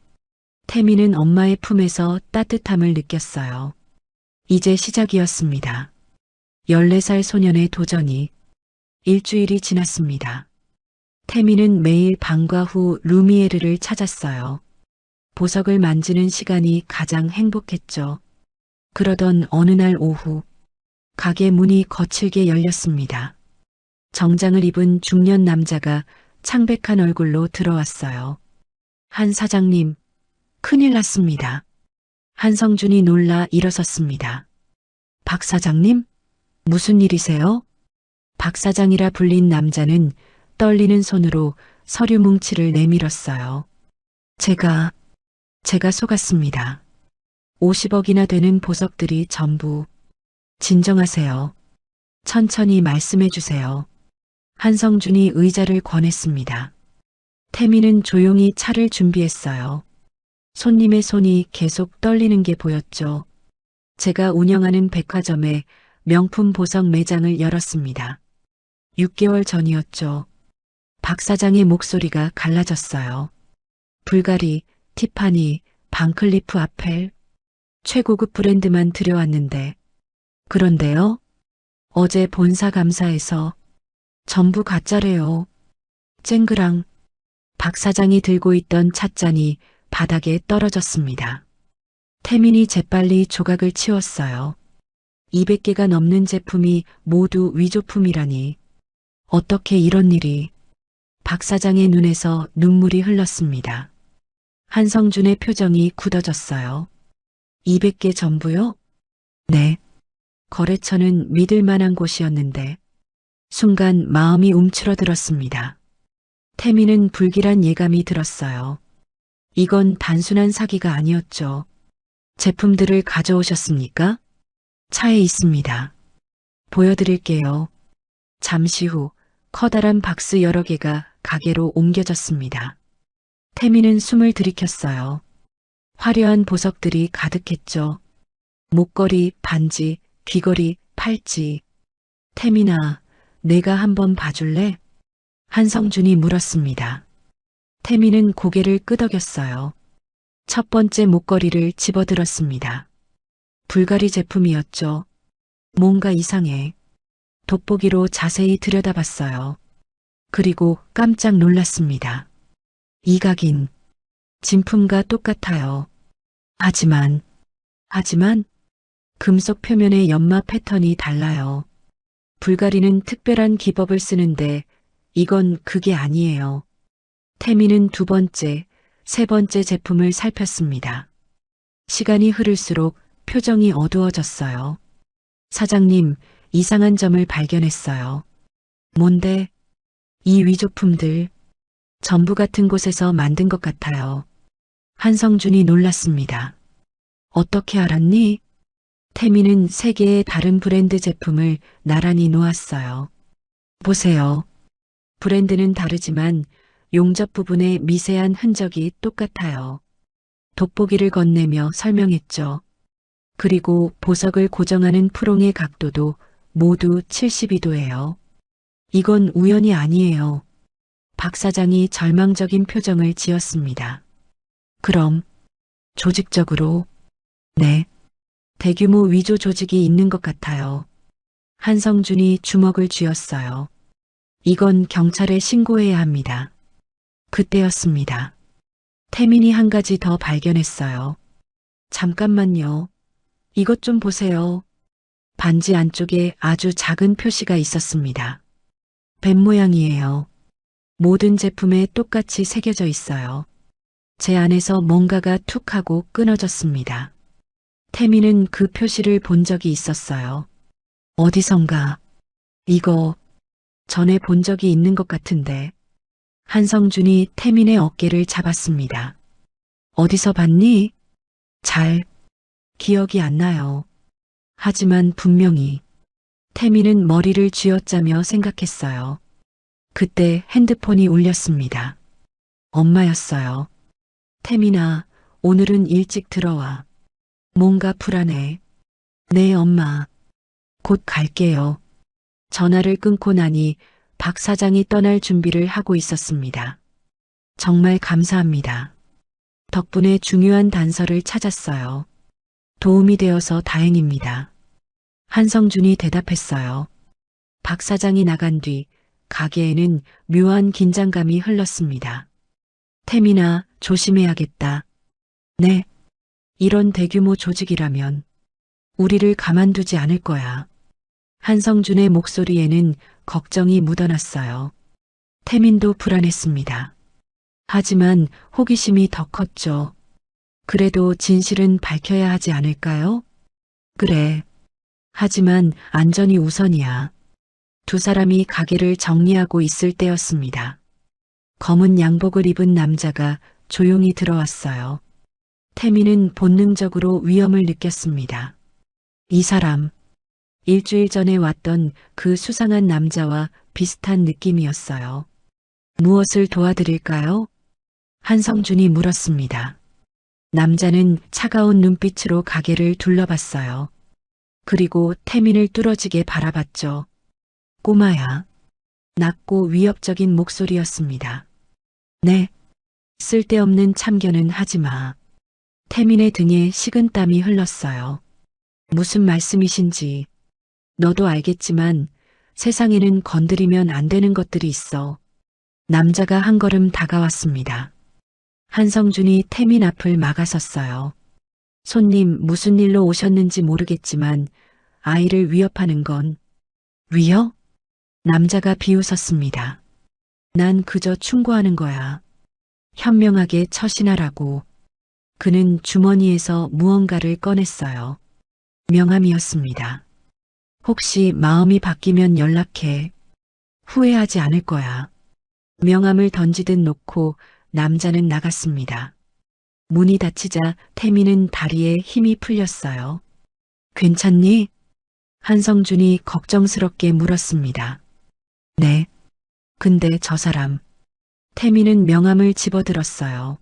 태민은 엄마의 품에서 따뜻함을 느꼈어요. 이제 시작이었습니다. 14살 소년의 도전이. 일주일이 지났습니다. 태민은 매일 방과 후 루미에르를 찾았어요. 보석을 만지는 시간이 가장 행복했죠. 그러던 어느 날 오후, 가게 문이 거칠게 열렸습니다. 정장을 입은 중년 남자가 창백한 얼굴로 들어왔어요. 한 사장님, 큰일 났습니다. 한성준이 놀라 일어섰습니다. 박 사장님? 무슨 일이세요? 박 사장이라 불린 남자는 떨리는 손으로 서류 뭉치를 내밀었어요. 제가 속았습니다. 50억이나 되는 보석들이 전부. 진정하세요. 천천히 말씀해 주세요. 한성준이 의자를 권했습니다. 태민은 조용히 차를 준비했어요. 손님의 손이 계속 떨리는 게 보였죠. 제가 운영하는 백화점에 명품 보석 매장을 열었습니다. 6개월 전이었죠. 박 사장의 목소리가 갈라졌어요. 불가리, 티파니, 반클리프 아펠, 최고급 브랜드만 들여왔는데. 그런데요? 어제 본사 감사에서 전부 가짜래요. 쨍그랑 박 사장이 들고 있던 찻잔이 바닥에 떨어졌습니다. 태민이 재빨리 조각을 치웠어요. 200개가 넘는 제품이 모두 위조품이라니. 어떻게 이런 일이. 박 사장의 눈에서 눈물이 흘렀습니다. 한성준의 표정이 굳어졌어요. 200개 전부요? 네. 거래처는 믿을 만한 곳이었는데 순간 마음이 움츠러들었습니다. 태민은 불길한 예감이 들었어요. 이건 단순한 사기가 아니었죠. 제품들을 가져오셨습니까? 차에 있습니다. 보여드릴게요. 잠시 후 커다란 박스 여러 개가 가게로 옮겨졌습니다. 태민은 숨을 들이켰어요. 화려한 보석들이 가득했죠. 목걸이, 반지, 귀걸이, 팔찌. 태민아, 내가 한번 봐줄래? 한성준이 물었습니다. 태민은 고개를 끄덕였어요. 첫 번째 목걸이를 집어들었습니다. 불가리 제품이었죠. 뭔가 이상해. 돋보기로 자세히 들여다봤어요. 그리고 깜짝 놀랐습니다. 이 각인, 진품과 똑같아요. 하지만 금속 표면의 연마 패턴이 달라요. 불가리는 특별한 기법을 쓰는데 이건 그게 아니에요. 태민은 두 번째, 세 번째 제품을 살폈습니다. 시간이 흐를수록 표정이 어두워졌어요. 사장님, 이상한 점을 발견했어요. 뭔데? 이 위조품들, 전부 같은 곳에서 만든 것 같아요. 한성준이 놀랐습니다. 어떻게 알았니? 태민은 세 개의 다른 브랜드 제품을 나란히 놓았어요. 보세요. 브랜드는 다르지만 용접 부분의 미세한 흔적이 똑같아요. 돋보기를 건네며 설명했죠. 그리고 보석을 고정하는 프롱의 각도도 모두 72도예요. 이건 우연이 아니에요. 박 사장이 절망적인 표정을 지었습니다. 그럼 조직적으로? 네. 대규모 위조 조직이 있는 것 같아요. 한성준이 주먹을 쥐었어요. 이건 경찰에 신고해야 합니다. 그때였습니다. 태민이 한 가지 더 발견했어요. 잠깐만요. 이것 좀 보세요. 반지 안쪽에 아주 작은 표시가 있었습니다. 뱀 모양이에요. 모든 제품에 똑같이 새겨져 있어요. 제 안에서 뭔가가 툭 하고 끊어졌습니다. 태민은 그 표시를 본 적이 있었어요. 어디선가. 이거 전에 본 적이 있는 것 같은데. 한성준이 태민의 어깨를 잡았습니다. 어디서 봤니? 잘 기억이 안 나요. 하지만 분명히. 태민은 머리를 쥐어짜며 생각했어요. 그때 핸드폰이 울렸습니다. 엄마였어요. 태민아, 오늘은 일찍 들어와. 뭔가 불안해. 네, 엄마. 곧 갈게요. 전화를 끊고 나니 박 사장이 떠날 준비를 하고 있었습니다. 정말 감사합니다. 덕분에 중요한 단서를 찾았어요. 도움이 되어서 다행입니다. 한성준이 대답했어요. 박 사장이 나간 뒤 가게에는 묘한 긴장감이 흘렀습니다. 태민아, 조심해야겠다. 네. 이런 대규모 조직이라면 우리를 가만두지 않을 거야. 한성준의 목소리에는 걱정이 묻어났어요. 태민도 불안했습니다. 하지만 호기심이 더 컸죠. 그래도 진실은 밝혀야 하지 않을까요? 그래. 하지만 안전이 우선이야. 두 사람이 가게를 정리하고 있을 때였습니다. 검은 양복을 입은 남자가 조용히 들어왔어요. 태민은 본능적으로 위험을 느꼈습니다. 이 사람, 일주일 전에 왔던 그 수상한 남자와 비슷한 느낌이었어요. 무엇을 도와드릴까요? 한성준이 물었습니다. 남자는 차가운 눈빛으로 가게를 둘러봤어요. 그리고 태민을 뚫어지게 바라봤죠. 꼬마야. 낮고 위협적인 목소리였습니다. 네. 쓸데없는 참견은 하지 마. 태민의 등에 식은땀이 흘렀어요. 무슨 말씀이신지. 너도 알겠지만 세상에는 건드리면 안 되는 것들이 있어. 남자가 한 걸음 다가왔습니다. 한성준이 태민 앞을 막아섰어요. 손님 무슨 일로 오셨는지 모르겠지만 아이를 위협하는 건 위협? 남자가 비웃었습니다. 난 그저 충고하는 거야. 현명하게 처신하라고. 그는 주머니에서 무언가를 꺼냈어요. 명함이었습니다. 혹시 마음이 바뀌면 연락해. 후회하지 않을 거야. 명함을 던지듯 놓고 남자는 나갔습니다. 문이 닫히자 태민은 다리에 힘이 풀렸어요. 괜찮니? 한성준이 걱정스럽게 물었습니다. 네. 근데 저 사람. 태민은 명함을 집어들었어요.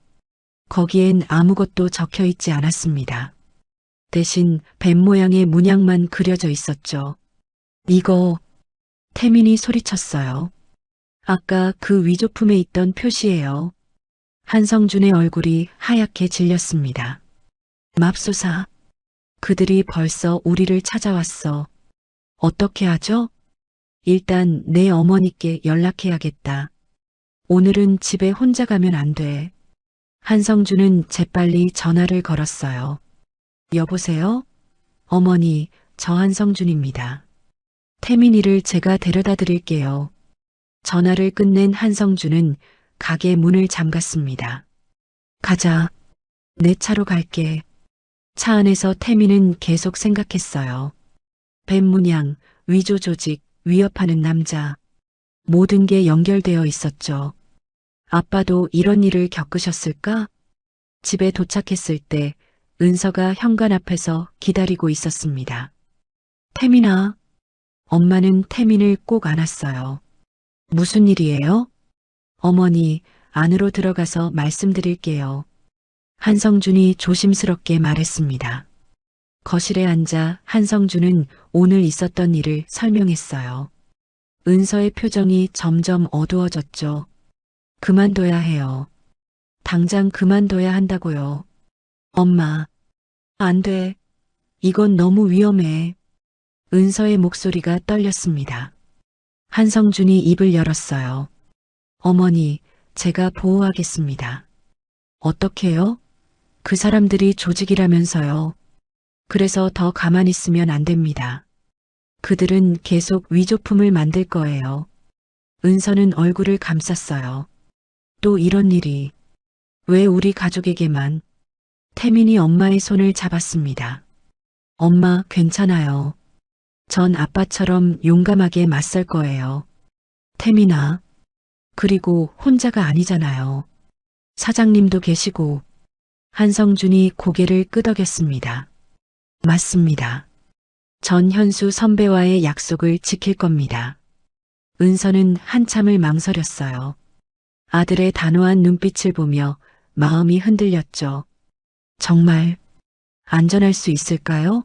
거기엔 아무것도 적혀 있지 않았습니다. 대신 뱀 모양의 문양만 그려져 있었죠. 이거, 태민이 소리쳤어요. 아까 그 위조품에 있던 표시예요. 한성준의 얼굴이 하얗게 질렸습니다. 맙소사. 그들이 벌써 우리를 찾아왔어. 어떻게 하죠? 일단 내 어머니께 연락해야겠다. 오늘은 집에 혼자 가면 안 돼. 한성준은 재빨리 전화를 걸었어요. 여보세요? 어머니, 저 한성준입니다. 태민이를 제가 데려다 드릴게요. 전화를 끝낸 한성준은 가게 문을 잠갔습니다. 가자. 내 차로 갈게. 차 안에서 태민은 계속 생각했어요. 뱀 문양, 위조 조직, 위협하는 남자. 모든 게 연결되어 있었죠. 아빠도 이런 일을 겪으셨을까? 집에 도착했을 때 은서가 현관 앞에서 기다리고 있었습니다. 태민아. 엄마는 태민을 꼭 안았어요. 무슨 일이에요? 어머니, 안으로 들어가서 말씀드릴게요. 한성준이 조심스럽게 말했습니다. 거실에 앉아 한성준은 오늘 있었던 일을 설명했어요. 은서의 표정이 점점 어두워졌죠. 그만둬야 해요. 당장 그만둬야 한다고요. 엄마, 안 돼. 이건 너무 위험해. 은서의 목소리가 떨렸습니다. 한성준이 입을 열었어요. 어머니, 제가 보호하겠습니다. 어떻게요? 그 사람들이 조직이라면서요. 그래서 더 가만히 있으면 안 됩니다. 그들은 계속 위조품을 만들 거예요. 은서는 얼굴을 감쌌어요. 또 이런 일이. 왜 우리 가족에게만? 태민이 엄마의 손을 잡았습니다. 엄마, 괜찮아요. 전 아빠처럼 용감하게 맞설 거예요. 태민아. 그리고 혼자가 아니잖아요. 사장님도 계시고. 한성준이 고개를 끄덕였습니다. 맞습니다. 전현수 선배와의 약속을 지킬 겁니다. 은서는 한참을 망설였어요. 아들의 단호한 눈빛을 보며 마음이 흔들렸죠. 정말 안전할 수 있을까요?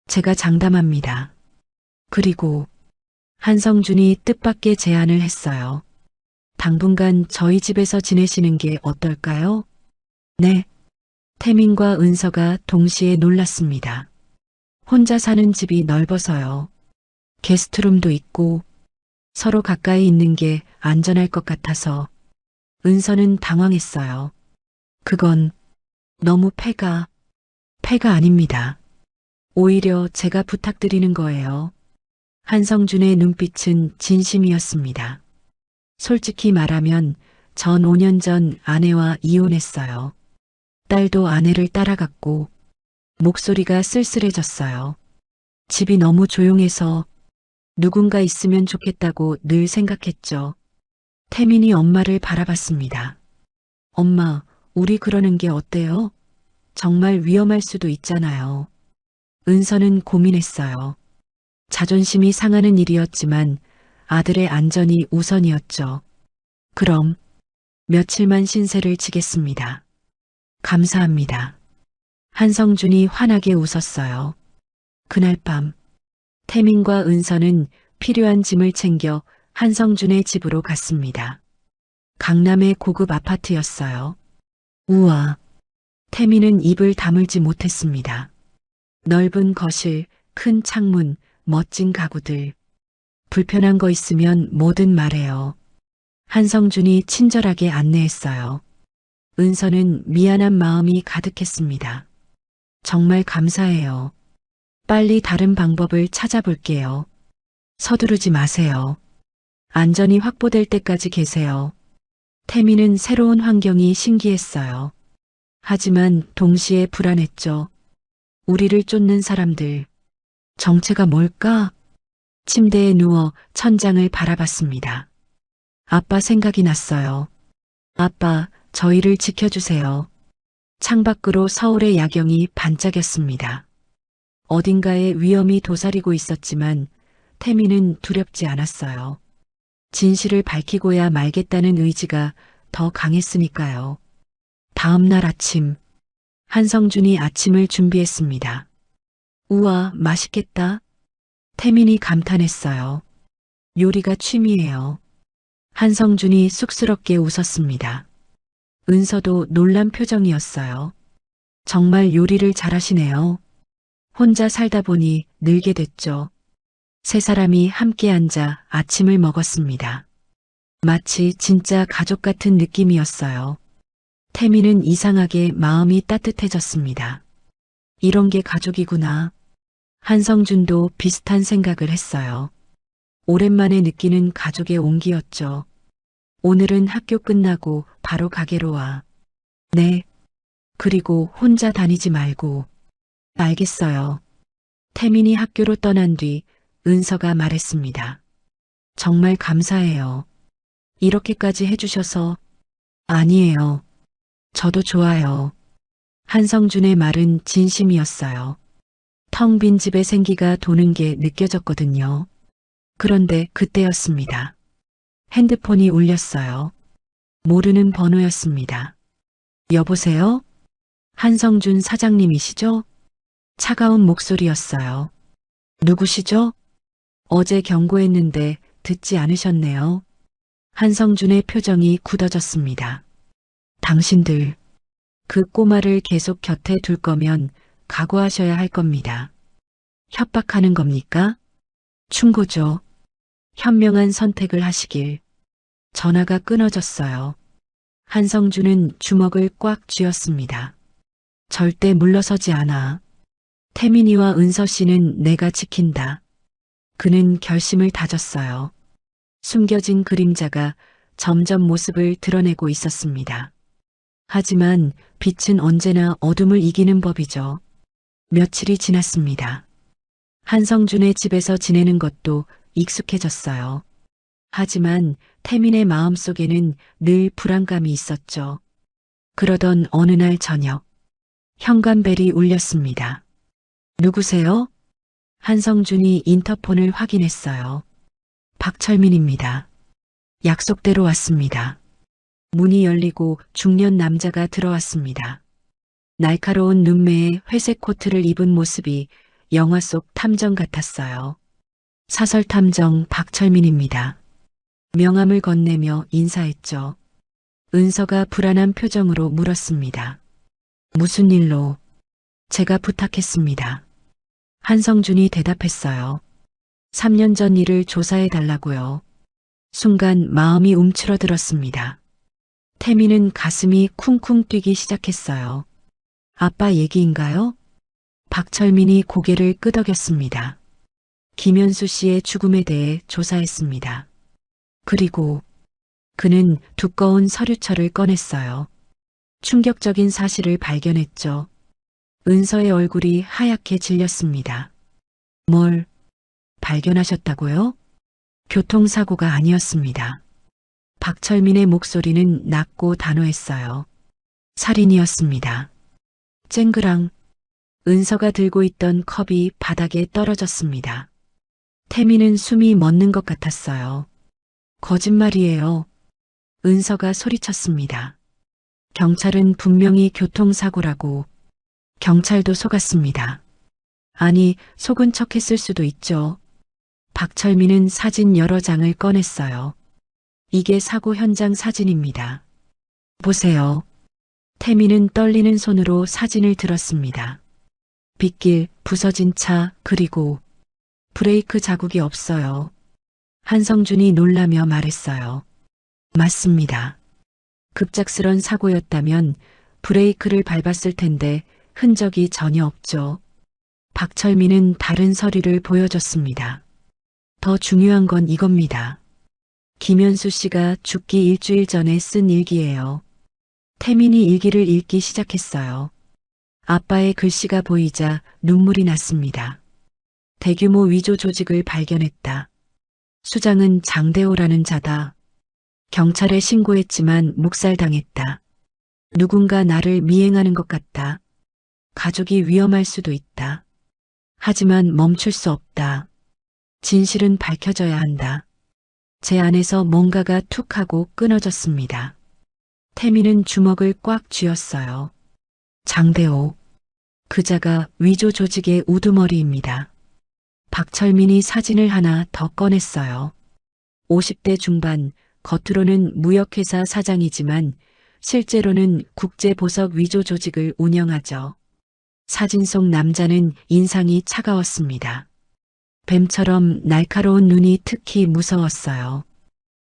제가 장담합니다. 그리고 한성준이 뜻밖의 제안을 했어요. 당분간 저희 집에서 지내시는 게 어떨까요? 네. 태민과 은서가 동시에 놀랐습니다. 혼자 사는 집이 넓어서요. 게스트룸도 있고 서로 가까이 있는 게 안전할 것 같아서. 은서는 당황했어요. 그건 너무 패가 아닙니다. 오히려 제가 부탁드리는 거예요. 한성준의 눈빛은 진심이었습니다. 솔직히 말하면 전 5년 전 아내와 이혼했어요. 딸도 아내를 따라갔고 목소리가 쓸쓸해졌어요. 집이 너무 조용해서 누군가 있으면 좋겠다고 늘 생각했죠. 태민이 엄마를 바라봤습니다. 엄마, 우리 그러는 게 어때요? 정말 위험할 수도 있잖아요. 은서는 고민했어요. 자존심이 상하는 일이었지만 아들의 안전이 우선이었죠. 그럼 며칠만 신세를 지겠습니다. 감사합니다. 한성준이 환하게 웃었어요. 그날 밤 태민과 은서는 필요한 짐을 챙겨 한성준의 집으로 갔습니다. 강남의 고급 아파트였어요. 우와. 태민은 입을 다물지 못했습니다. 넓은 거실, 큰 창문, 멋진 가구들. 불편한 거 있으면 뭐든 말해요. 한성준이 친절하게 안내했어요. 은서는 미안한 마음이 가득했습니다. 정말 감사해요. 빨리 다른 방법을 찾아볼게요. 서두르지 마세요. 안전이 확보될 때까지 계세요. 태민은 새로운 환경이 신기했어요. 하지만 동시에 불안했죠. 우리를 쫓는 사람들. 정체가 뭘까? 침대에 누워 천장을 바라봤습니다. 아빠 생각이 났어요. 아빠, 저희를 지켜주세요. 창밖으로 서울의 야경이 반짝였습니다. 어딘가에 위험이 도사리고 있었지만 태민은 두렵지 않았어요. 진실을 밝히고야 말겠다는 의지가 더 강했으니까요. 다음 날 아침, 한성준이 아침을 준비했습니다. 우와, 맛있겠다. 태민이 감탄했어요. 요리가 취미예요. 한성준이 쑥스럽게 웃었습니다. 은서도 놀란 표정이었어요. 정말 요리를 잘하시네요. 혼자 살다 보니 늘게 됐죠. 세 사람이 함께 앉아 아침을 먹었습니다. 마치 진짜 가족 같은 느낌이었어요. 태민은 이상하게 마음이 따뜻해졌습니다. 이런 게 가족이구나. 한성준도 비슷한 생각을 했어요. 오랜만에 느끼는 가족의 온기였죠. 오늘은 학교 끝나고 바로 가게로 와. 네. 그리고 혼자 다니지 말고. 알겠어요. 태민이 학교로 떠난 뒤 은서가 말했습니다. 정말 감사해요. 이렇게까지 해주셔서. 아니에요. 저도 좋아요. 한성준의 말은 진심이었어요. 텅 빈 집에 생기가 도는 게 느껴졌거든요. 그런데 그때였습니다. 핸드폰이 울렸어요. 모르는 번호였습니다. 여보세요? 한성준 사장님이시죠? 차가운 목소리였어요. 누구시죠? 어제 경고했는데 듣지 않으셨네요. 한성준의 표정이 굳어졌습니다. 당신들, 그 꼬마를 계속 곁에 둘 거면 각오하셔야 할 겁니다. 협박하는 겁니까? 충고죠. 현명한 선택을 하시길. 전화가 끊어졌어요. 한성준은 주먹을 꽉 쥐었습니다. 절대 물러서지 않아. 태민이와 은서 씨는 내가 지킨다. 그는 결심을 다졌어요. 숨겨진 그림자가 점점 모습을 드러내고 있었습니다. 하지만 빛은 언제나 어둠을 이기는 법이죠. 며칠이 지났습니다. 한성준의 집에서 지내는 것도 익숙해졌어요. 하지만 태민의 마음속에는 늘 불안감이 있었죠. 그러던 어느 날 저녁, 현관벨이 울렸습니다. 누구세요? 한성준이 인터폰을 확인했어요. 박철민입니다. 약속대로 왔습니다. 문이 열리고 중년 남자가 들어왔습니다. 날카로운 눈매에 회색 코트를 입은 모습이 영화 속 탐정 같았어요. 사설탐정 박철민입니다. 명함을 건네며 인사했죠. 은서가 불안한 표정으로 물었습니다. 무슨 일로? 제가 부탁했습니다. 한성준이 대답했어요. 3년 전 일을 조사해 달라고요. 순간 마음이 움츠러들었습니다. 태민은 가슴이 쿵쿵 뛰기 시작했어요. 아빠 얘기인가요? 박철민이 고개를 끄덕였습니다. 김현수 씨의 죽음에 대해 조사했습니다. 그리고 그는 두꺼운 서류철을 꺼냈어요. 충격적인 사실을 발견했죠. 은서의 얼굴이 하얗게 질렸습니다. 뭘 발견하셨다고요? 교통사고가 아니었습니다. 박철민의 목소리는 낮고 단호했어요. 살인이었습니다. 쨍그랑 은서가 들고 있던 컵이 바닥에 떨어졌습니다. 태민은 숨이 멎는 것 같았어요. 거짓말이에요. 은서가 소리쳤습니다. 경찰은 분명히 교통사고라고. 경찰도 속았습니다. 아니, 속은 척 했을 수도 있죠. 박철민은 사진 여러 장을 꺼냈어요. 이게 사고 현장 사진입니다. 보세요. 태민은 떨리는 손으로 사진을 들었습니다. 빗길, 부서진 차, 그리고 브레이크 자국이 없어요. 한성준이 놀라며 말했어요. 맞습니다. 급작스런 사고였다면 브레이크를 밟았을 텐데 흔적이 전혀 없죠. 박철민은 다른 서류를 보여줬습니다. 더 중요한 건 이겁니다. 김현수 씨가 죽기 일주일 전에 쓴 일기예요. 태민이 일기를 읽기 시작했어요. 아빠의 글씨가 보이자 눈물이 났습니다. 대규모 위조 조직을 발견했다. 수장은 장대호라는 자다. 경찰에 신고했지만 묵살당했다. 누군가 나를 미행하는 것 같다. 가족이 위험할 수도 있다. 하지만 멈출 수 없다. 진실은 밝혀져야 한다. 제 안에서 뭔가가 툭 하고 끊어졌습니다. 태민은 주먹을 꽉 쥐었어요. 장대호. 그자가 위조 조직의 우두머리입니다. 박철민이 사진을 하나 더 꺼냈어요. 50대 중반, 겉으로는 무역회사 사장이지만 실제로는 국제보석 위조 조직을 운영하죠. 사진 속 남자는 인상이 차가웠습니다. 뱀처럼 날카로운 눈이 특히 무서웠어요.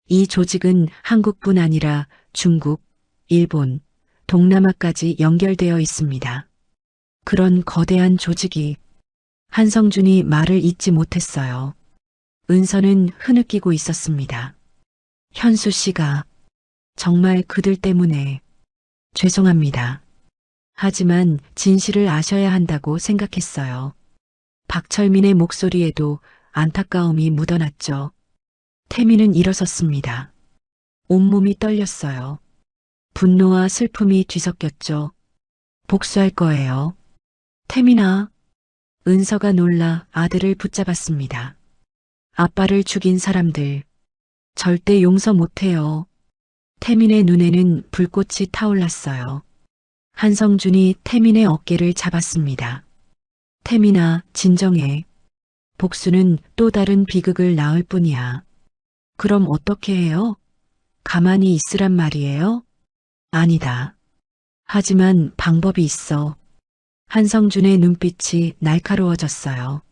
이 조직은 한국뿐 아니라 중국, 일본, 동남아까지 연결되어 있습니다. 그런 거대한 조직이. 한성준이 말을 잇지 못했어요. 은서는 흐느끼고 있었습니다. 현수 씨가 정말 그들 때문에 죄송합니다. 하지만 진실을 아셔야 한다고 생각했어요. 박철민의 목소리에도 안타까움이 묻어났죠. 태민은 일어섰습니다. 온몸이 떨렸어요. 분노와 슬픔이 뒤섞였죠. 복수할 거예요. 태민아. 은서가 놀라 아들을 붙잡았습니다. 아빠를 죽인 사람들. 절대 용서 못해요. 태민의 눈에는 불꽃이 타올랐어요. 한성준이 태민의 어깨를 잡았습니다. 태민아, 진정해. 복수는 또 다른 비극을 낳을 뿐이야. 그럼 어떻게 해요? 가만히 있으란 말이에요? 아니다. 하지만 방법이 있어. 한성준의 눈빛이 날카로워졌어요.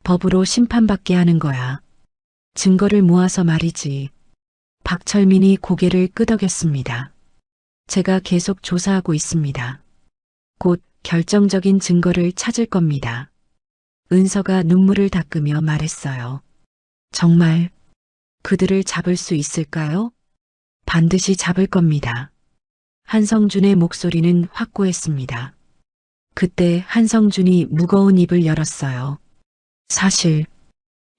법으로 심판받게 하는 거야. 증거를 모아서 말이지. 박철민이 고개를 끄덕였습니다. 제가 계속 조사하고 있습니다. 곧 결정적인 증거를 찾을 겁니다. 은서가 눈물을 닦으며 말했어요. 정말 그들을 잡을 수 있을까요? 반드시 잡을 겁니다. 한성준의 목소리는 확고했습니다. 그때 한성준이 무거운 입을 열었어요. 사실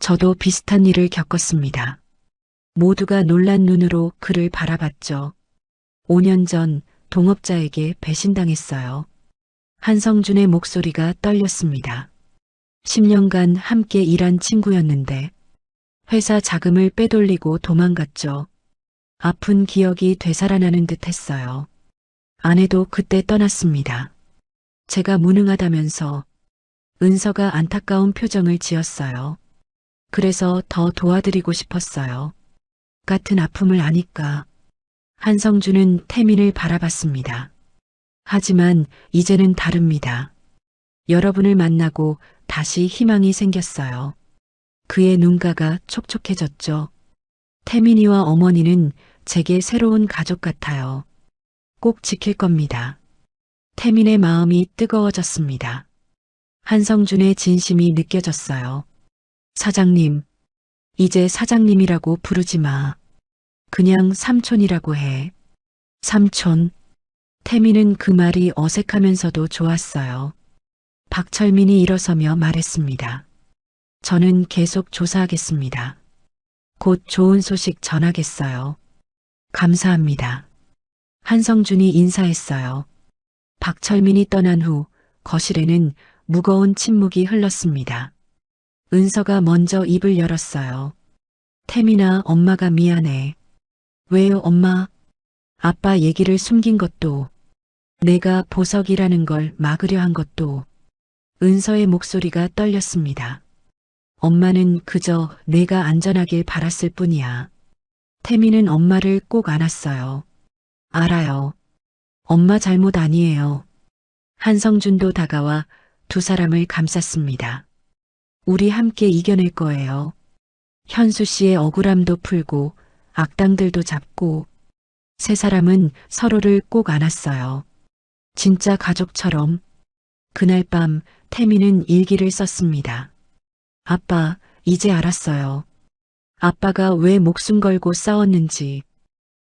저도 비슷한 일을 겪었습니다. 모두가 놀란 눈으로 그를 바라봤죠. 5년 전 동업자에게 배신당했어요. 한성준의 목소리가 떨렸습니다. 10년간 함께 일한 친구였는데 회사 자금을 빼돌리고 도망갔죠. 아픈 기억이 되살아나는 듯 했어요. 아내도 그때 떠났습니다. 제가 무능하다면서. 은서가 안타까운 표정을 지었어요. 그래서 더 도와드리고 싶었어요. 같은 아픔을 아니까. 한성준은 태민을 바라봤습니다. 하지만 이제는 다릅니다. 여러분을 만나고 다시 희망이 생겼어요. 그의 눈가가 촉촉해졌죠. 태민이와 어머니는 제게 새로운 가족 같아요. 꼭 지킬 겁니다. 태민의 마음이 뜨거워졌습니다. 한성준의 진심이 느껴졌어요. 사장님, 이제 사장님이라고 부르지 마. 그냥 삼촌이라고 해. 삼촌. 태민은 그 말이 어색하면서도 좋았어요. 박철민이 일어서며 말했습니다. 저는 계속 조사하겠습니다. 곧 좋은 소식 전하겠어요. 감사합니다. 한성준이 인사했어요. 박철민이 떠난 후 거실에는 무거운 침묵이 흘렀습니다. 은서가 먼저 입을 열었어요. 태민아, 엄마가 미안해. 왜요, 엄마? 아빠 얘기를 숨긴 것도, 내가 보석이라는 걸 막으려 한 것도, 은서의 목소리가 떨렸습니다. 엄마는 그저 내가 안전하길 바랐을 뿐이야. 태미는 엄마를 꼭 안았어요. 알아요. 엄마 잘못 아니에요. 한성준도 다가와 두 사람을 감쌌습니다. 우리 함께 이겨낼 거예요. 현수 씨의 억울함도 풀고 악당들도 잡고 세 사람은 서로를 꼭 안았어요. 진짜 가족처럼. 그날 밤 태미는 일기를 썼습니다. 아빠, 이제 알았어요. 아빠가 왜 목숨 걸고 싸웠는지.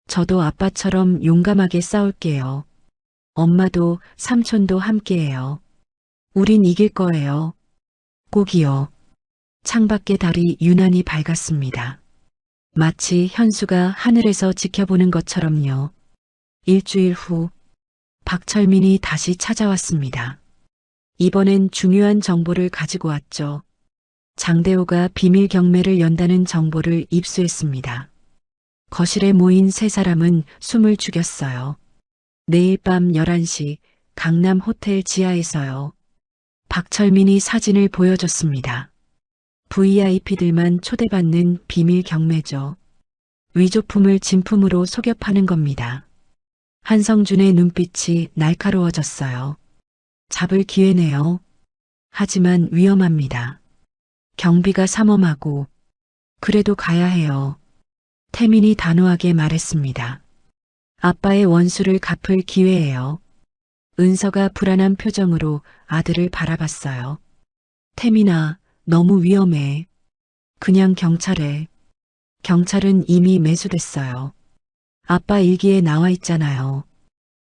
저도 아빠처럼 용감하게 싸울게요. 엄마도 삼촌도 함께해요. 우린 이길 거예요. 꼭이요. 창밖의 달이 유난히 밝았습니다. 마치 현수가 하늘에서 지켜보는 것처럼요. 일주일 후 박철민이 다시 찾아왔습니다. 이번엔 중요한 정보를 가지고 왔죠. 장대호가 비밀 경매를 연다는 정보를 입수했습니다. 거실에 모인 세 사람은 숨을 죽였어요. 내일 밤 11시 강남 호텔 지하에서요. 박철민이 사진을 보여줬습니다. VIP들만 초대받는 비밀 경매죠. 위조품을 진품으로 속여 파는 겁니다. 한성준의 눈빛이 날카로워졌어요. 잡을 기회네요. 하지만 위험합니다. 경비가 삼엄하고 그래도 가야 해요. 태민이 단호하게 말했습니다. 아빠의 원수를 갚을 기회예요. 은서가 불안한 표정으로 아들을 바라봤어요. 태민아, 너무 위험해. 그냥 경찰에. 경찰은 이미 매수됐어요. 아빠 일기에 나와 있잖아요.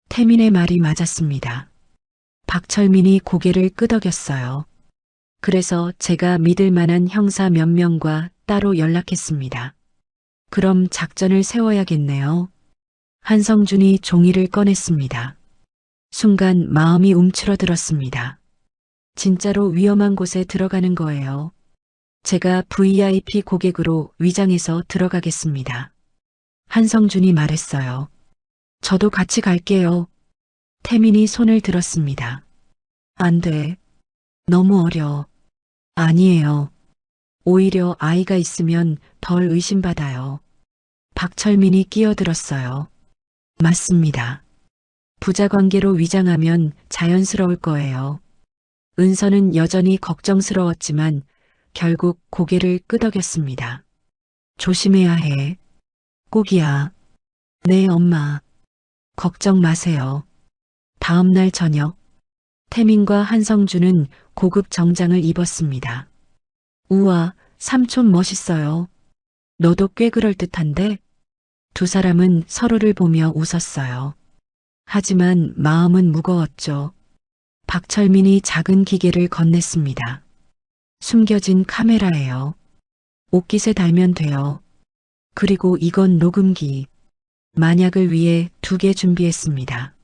태민의 말이 맞았습니다. 박철민이 고개를 끄덕였어요. 그래서 제가 믿을 만한 형사 몇 명과 따로 연락했습니다. 그럼 작전을 세워야겠네요. 한성준이 종이를 꺼냈습니다. 순간 마음이 움츠러들었습니다. 진짜로 위험한 곳에 들어가는 거예요. 제가 VIP 고객으로 위장해서 들어가겠습니다. 한성준이 말했어요. 저도 같이 갈게요. 태민이 손을 들었습니다. 안 돼. 너무 어려. 아니에요. 오히려 아이가 있으면 덜 의심받아요. 박철민이 끼어들었어요. 맞습니다. 부자관계로 위장하면 자연스러울 거예요. 은서는 여전히 걱정스러웠지만 결국 고개를 끄덕였습니다. 조심해야 해. 꼭이야. 네, 엄마. 걱정 마세요. 다음 날 저녁, 태민과 한성준은 고급 정장을 입었습니다. 우와, 삼촌 멋있어요. 너도 꽤 그럴듯한데? 두 사람은 서로를 보며 웃었어요. 하지만 마음은 무거웠죠. 박철민이 작은 기계를 건넸습니다. 숨겨진 카메라예요. 옷깃에 달면 돼요. 그리고 이건 녹음기. 만약을 위해 2개 준비했습니다.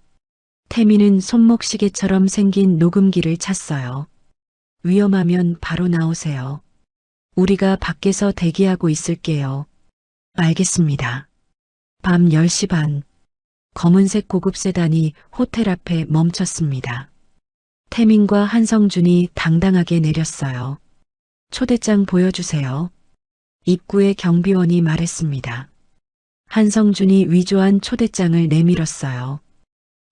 태민은 손목시계처럼 생긴 녹음기를 찼어요. 위험하면 바로 나오세요. 우리가 밖에서 대기하고 있을게요. 알겠습니다. 밤 10시 반. 검은색 고급 세단이 호텔 앞에 멈췄습니다. 태민과 한성준이 당당하게 내렸어요. 초대장 보여주세요. 입구에 경비원이 말했습니다. 한성준이 위조한 초대장을 내밀었어요.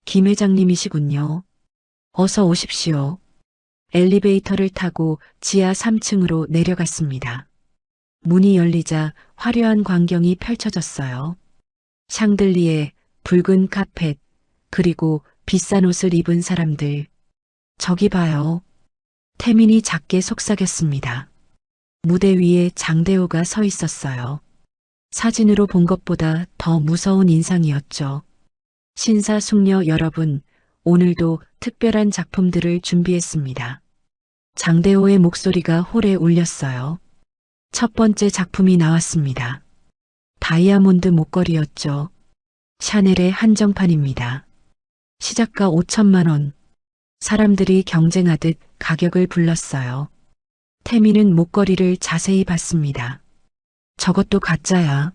김 회장님이시군요. 어서 오십시오. 엘리베이터를 타고 지하 3층으로 내려갔습니다. 문이 열리자 화려한 광경이 펼쳐졌어요. 샹들리에, 붉은 카펫, 그리고 비싼 옷을 입은 사람들. 저기 봐요. 태민이 작게 속삭였습니다. 무대 위에 장대호가 서 있었어요. 사진으로 본 것보다 더 무서운 인상이었죠. 신사숙녀 여러분, 오늘도 특별한 작품들을 준비했습니다. 장대호의 목소리가 홀에 울렸어요. 첫 번째 작품이 나왔습니다. 다이아몬드 목걸이였죠. 샤넬의 한정판입니다. 시작가 5천만 원. 사람들이 경쟁하듯 가격을 불렀어요. 태민은 목걸이를 자세히 봤습니다. 저것도 가짜야.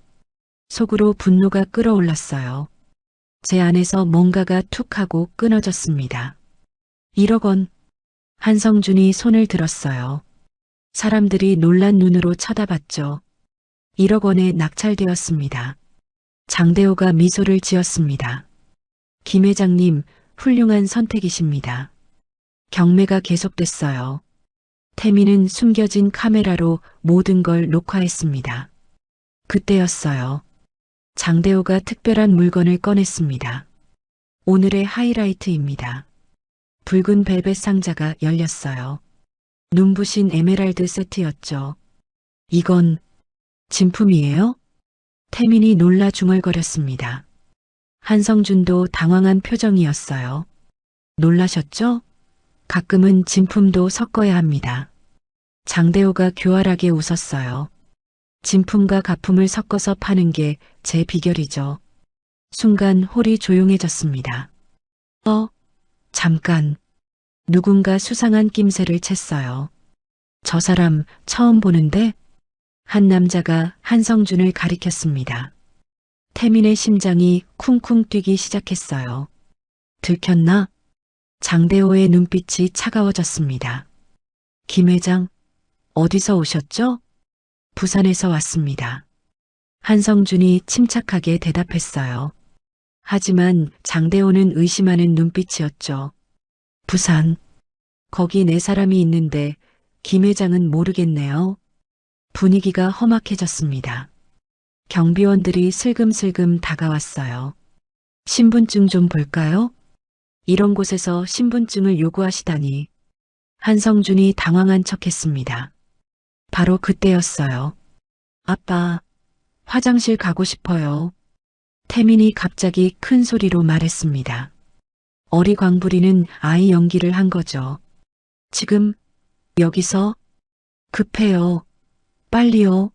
속으로 분노가 끓어올랐어요. 제 안에서 뭔가가 툭 하고 끊어졌습니다. 1억 원. 한성준이 손을 들었어요. 사람들이 놀란 눈으로 쳐다봤죠. 1억 원에 낙찰되었습니다. 장대호가 미소를 지었습니다. 김 회장님, 훌륭한 선택이십니다. 경매가 계속됐어요. 태민은 숨겨진 카메라로 모든 걸 녹화했습니다. 그때였어요. 장대호가 특별한 물건을 꺼냈습니다. 오늘의 하이라이트입니다. 붉은 벨벳 상자가 열렸어요. 눈부신 에메랄드 세트였죠. 이건 진품이에요? 태민이 놀라 중얼거렸습니다. 한성준도 당황한 표정이었어요. 놀라셨죠? 가끔은 진품도 섞어야 합니다. 장대호가 교활하게 웃었어요. 진품과 가품을 섞어서 파는 게 제 비결이죠. 순간 홀이 조용해졌습니다. 잠깐. 누군가 수상한 낌새를 챘어요. 저 사람 처음 보는데? 한 남자가 한성준을 가리켰습니다. 태민의 심장이 쿵쿵 뛰기 시작했어요. 들켰나? 장대호의 눈빛이 차가워졌습니다. 김 회장, 어디서 오셨죠? 부산에서 왔습니다. 한성준이 침착하게 대답했어요. 하지만 장대호는 의심하는 눈빛이었죠. 부산, 거기 네 사람이 있는데 김 회장은 모르겠네요. 분위기가 험악해졌습니다. 경비원들이 슬금슬금 다가왔어요. 신분증 좀 볼까요? 이런 곳에서 신분증을 요구하시다니. 한성준이 당황한 척했습니다. 바로 그때였어요. 아빠, 화장실 가고 싶어요. 태민이 갑자기 큰 소리로 말했습니다. 어리광부리는 아이 연기를 한 거죠. 지금 여기서? 급해요. 빨리요.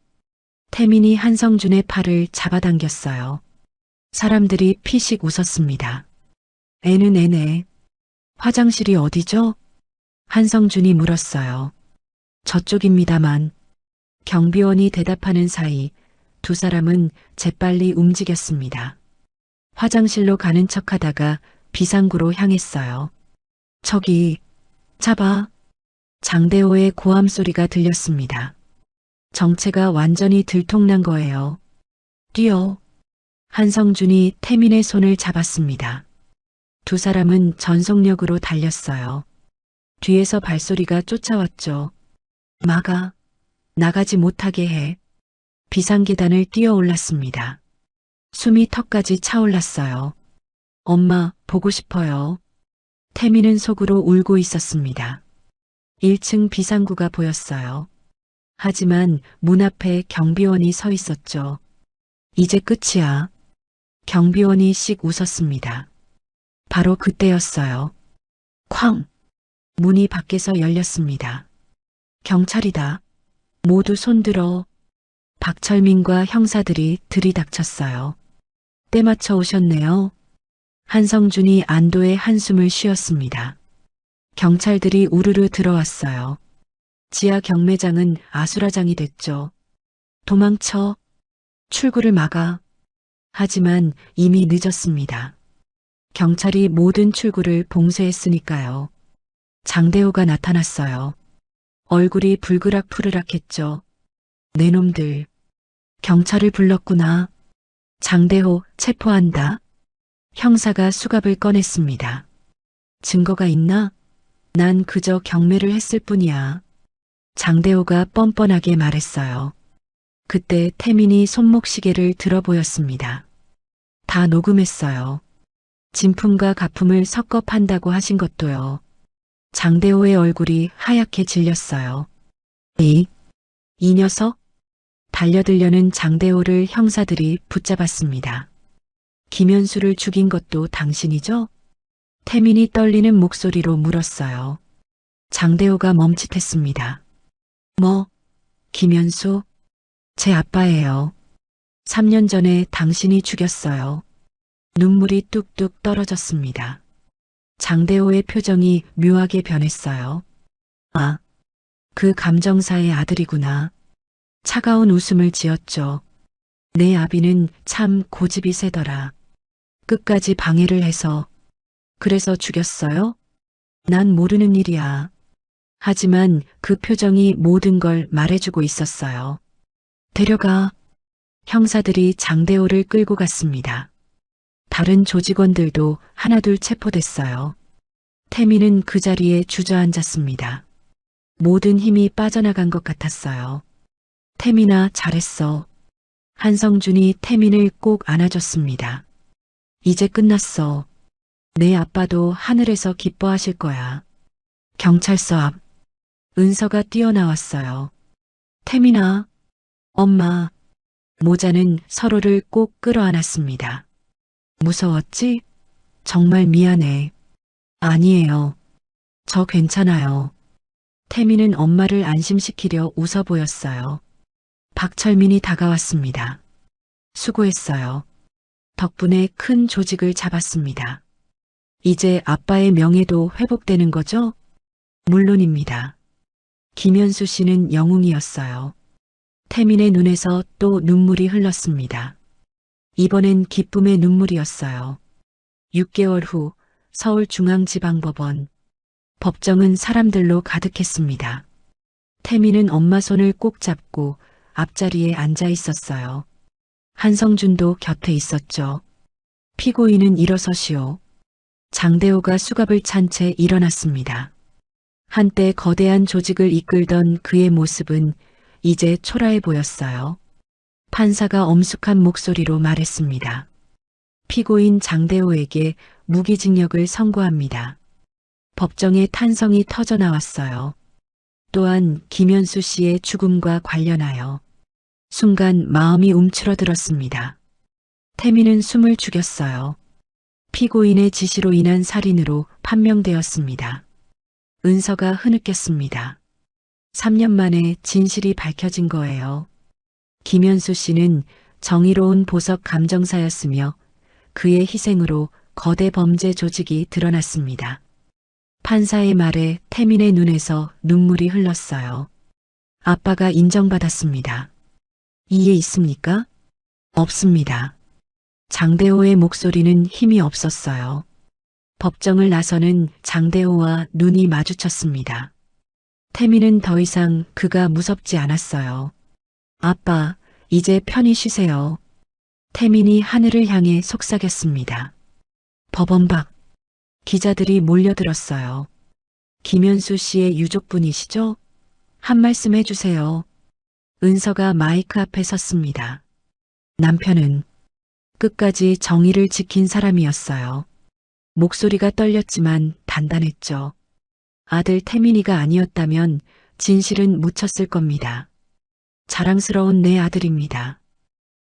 태민이 한성준의 팔을 잡아당겼어요. 사람들이 피식 웃었습니다. 애는 애네. 화장실이 어디죠? 한성준이 물었어요. 저쪽입니다만. 경비원이 대답하는 사이 두 사람은 재빨리 움직였습니다. 화장실로 가는 척하다가 비상구로 향했어요. 저기, 잡아. 장대호의 고함 소리가 들렸습니다. 정체가 완전히 들통난 거예요. 뛰어. 한성준이 태민의 손을 잡았습니다. 두 사람은 전속력으로 달렸어요. 뒤에서 발소리가 쫓아왔죠. 막아. 나가지 못하게 해. 비상계단을 뛰어 올랐습니다. 숨이 턱까지 차올랐어요. 엄마, 보고 싶어요. 태민은 속으로 울고 있었습니다. 1층 비상구가 보였어요. 하지만 문 앞에 경비원이 서 있었죠. 이제 끝이야. 경비원이 씩 웃었습니다. 바로 그때였어요. 쾅! 문이 밖에서 열렸습니다. 경찰이다. 모두 손들어. 박철민과 형사들이 들이닥쳤어요. 때맞춰 오셨네요. 한성준이 안도의 한숨을 쉬었습니다. 경찰들이 우르르 들어왔어요. 지하 경매장은 아수라장이 됐죠. 도망쳐. 출구를 막아. 하지만 이미 늦었습니다. 경찰이 모든 출구를 봉쇄했으니까요. 장대호가 나타났어요. 얼굴이 불그락푸르락했죠. 내 놈들. 경찰을 불렀구나. 장대호 체포한다. 형사가 수갑을 꺼냈습니다. 증거가 있나? 난 그저 경매를 했을 뿐이야. 장대호가 뻔뻔하게 말했어요. 그때 태민이 손목시계를 들어 보였습니다. 다 녹음했어요. 진품과 가품을 섞어 판다고 하신 것도요. 장대호의 얼굴이 하얗게 질렸어요. 이 녀석? 달려들려는 장대호를 형사들이 붙잡았습니다. 김현수를 죽인 것도 당신이죠? 태민이 떨리는 목소리로 물었어요. 장대호가 멈칫했습니다. 뭐? 김현수? 제 아빠예요. 3년 전에 당신이 죽였어요. 눈물이 뚝뚝 떨어졌습니다. 장대호의 표정이 묘하게 변했어요. 아, 그 감정사의 아들이구나. 차가운 웃음을 지었죠. 내 아비는 참 고집이 세더라. 끝까지 방해를 해서. 그래서 죽였어요? 난 모르는 일이야. 하지만 그 표정이 모든 걸 말해주고 있었어요. 데려가. 형사들이 장대호를 끌고 갔습니다. 다른 조직원들도 하나둘 체포됐어요. 태민은 그 자리에 주저앉았습니다. 모든 힘이 빠져나간 것 같았어요. 태민아, 잘했어. 한성준이 태민을 꼭 안아줬습니다. 이제 끝났어. 내 아빠도 하늘에서 기뻐하실 거야. 경찰서 앞. 은서가 뛰어나왔어요. 태민아, 엄마. 모자는 서로를 꼭 끌어안았습니다. 무서웠지? 정말 미안해. 아니에요. 저 괜찮아요. 태민은 엄마를 안심시키려 웃어 보였어요. 박철민이 다가왔습니다. 수고했어요. 덕분에 큰 조직을 잡았습니다. 이제 아빠의 명예도 회복되는 거죠? 물론입니다. 김현수 씨는 영웅이었어요. 태민의 눈에서 또 눈물이 흘렀습니다. 이번엔 기쁨의 눈물이었어요. 6개월 후 서울중앙지방법원. 법정은 사람들로 가득했습니다. 태민은 엄마 손을 꼭 잡고 앞자리에 앉아 있었어요. 한성준도 곁에 있었죠. 피고인은 일어서시오. 장대호가 수갑을 찬 채 일어났습니다. 한때 거대한 조직을 이끌던 그의 모습은 이제 초라해 보였어요. 판사가 엄숙한 목소리로 말했습니다. 피고인 장대호에게 무기징역을 선고합니다. 법정에 탄성이 터져 나왔어요. 또한 김현수 씨의 죽음과 관련하여 순간 마음이 움츠러들었습니다. 태민은 숨을 죽였어요. 피고인의 지시로 인한 살인으로 판명되었습니다. 은서가 흐느꼈습니다. 3년 만에 진실이 밝혀진 거예요. 김현수 씨는 정의로운 보석 감정사였으며 그의 희생으로 거대 범죄 조직이 드러났습니다. 판사의 말에 태민의 눈에서 눈물이 흘렀어요. 아빠가 인정받았습니다. 이해 있습니까? 없습니다. 장대호의 목소리는 힘이 없었어요. 법정을 나서는 장대호와 눈이 마주쳤습니다. 태민은 더 이상 그가 무섭지 않았어요. 아빠, 이제 편히 쉬세요. 태민이 하늘을 향해 속삭였습니다. 법원 밖. 기자들이 몰려들었어요. 김현수 씨의 유족분이시죠? 한 말씀 해주세요. 은서가 마이크 앞에 섰습니다. 남편은 끝까지 정의를 지킨 사람이었어요. 목소리가 떨렸지만 단단했죠. 아들 태민이가 아니었다면 진실은 묻혔을 겁니다. 자랑스러운 내 아들입니다.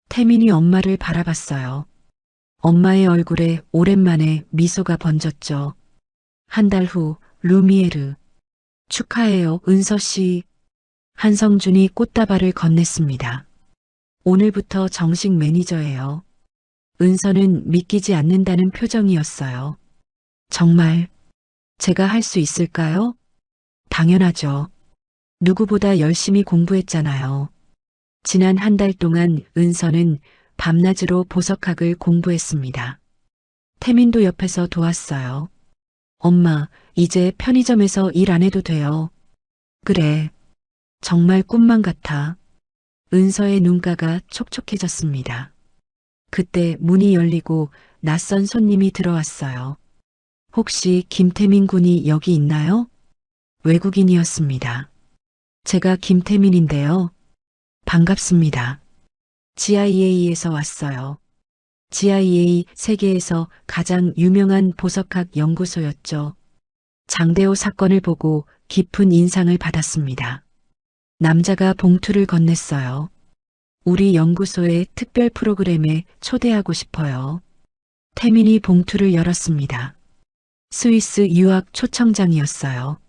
태민이 엄마를 바라봤어요. 엄마의 얼굴에 오랜만에 미소가 번졌죠. 한 달 후 루미에르. 축하해요, 은서 씨. 한성준이 꽃다발을 건넸습니다. 오늘부터 정식 매니저예요. 은서는 믿기지 않는다는 표정이었어요. 정말 제가 할 수 있을까요? 당연하죠. 누구보다 열심히 공부했잖아요. 지난 한 달 동안 은서는 밤낮으로 보석학을 공부했습니다. 태민도 옆에서 도왔어요. 엄마, 이제 편의점에서 일 안 해도 돼요. 그래. 정말 꿈만 같아. 은서의 눈가가 촉촉해졌습니다. 그때 문이 열리고 낯선 손님이 들어왔어요. 혹시 김태민 군이 여기 있나요? 외국인이었습니다. 제가 김태민인데요. 반갑습니다. GIA에서 왔어요. GIA 세계에서 가장 유명한 보석학 연구소였죠. 장대호 사건을 보고 깊은 인상을 받았습니다. 남자가 봉투를 건넸어요. 우리 연구소의 특별 프로그램에 초대하고 싶어요. 태민이 봉투를 열었습니다. 스위스 유학 초청장이었어요.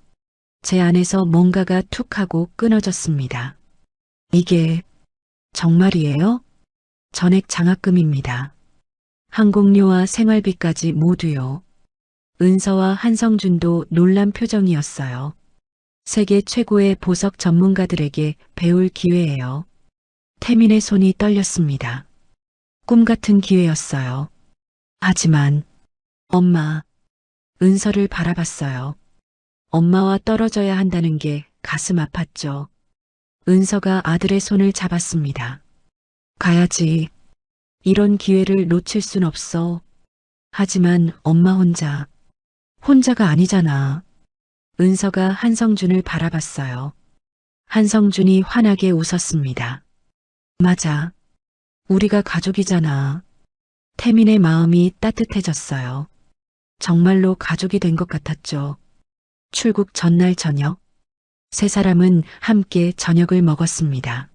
제 안에서 뭔가가 툭 하고 끊어졌습니다. 이게 정말이에요? 전액 장학금입니다. 항공료와 생활비까지 모두요. 은서와 한성준도 놀란 표정이었어요. 세계 최고의 보석 전문가들에게 배울 기회예요. 태민의 손이 떨렸습니다. 꿈 같은 기회였어요. 하지만 엄마, 은서를 바라봤어요. 엄마와 떨어져야 한다는 게 가슴 아팠죠. 은서가 아들의 손을 잡았습니다. 가야지. 이런 기회를 놓칠 순 없어. 하지만 엄마 혼자가 아니잖아. 은서가 한성준을 바라봤어요. 한성준이 환하게 웃었습니다. 맞아. 우리가 가족이잖아. 태민의 마음이 따뜻해졌어요. 정말로 가족이 된 것 같았죠. 출국 전날 저녁, 세 사람은 함께 저녁을 먹었습니다.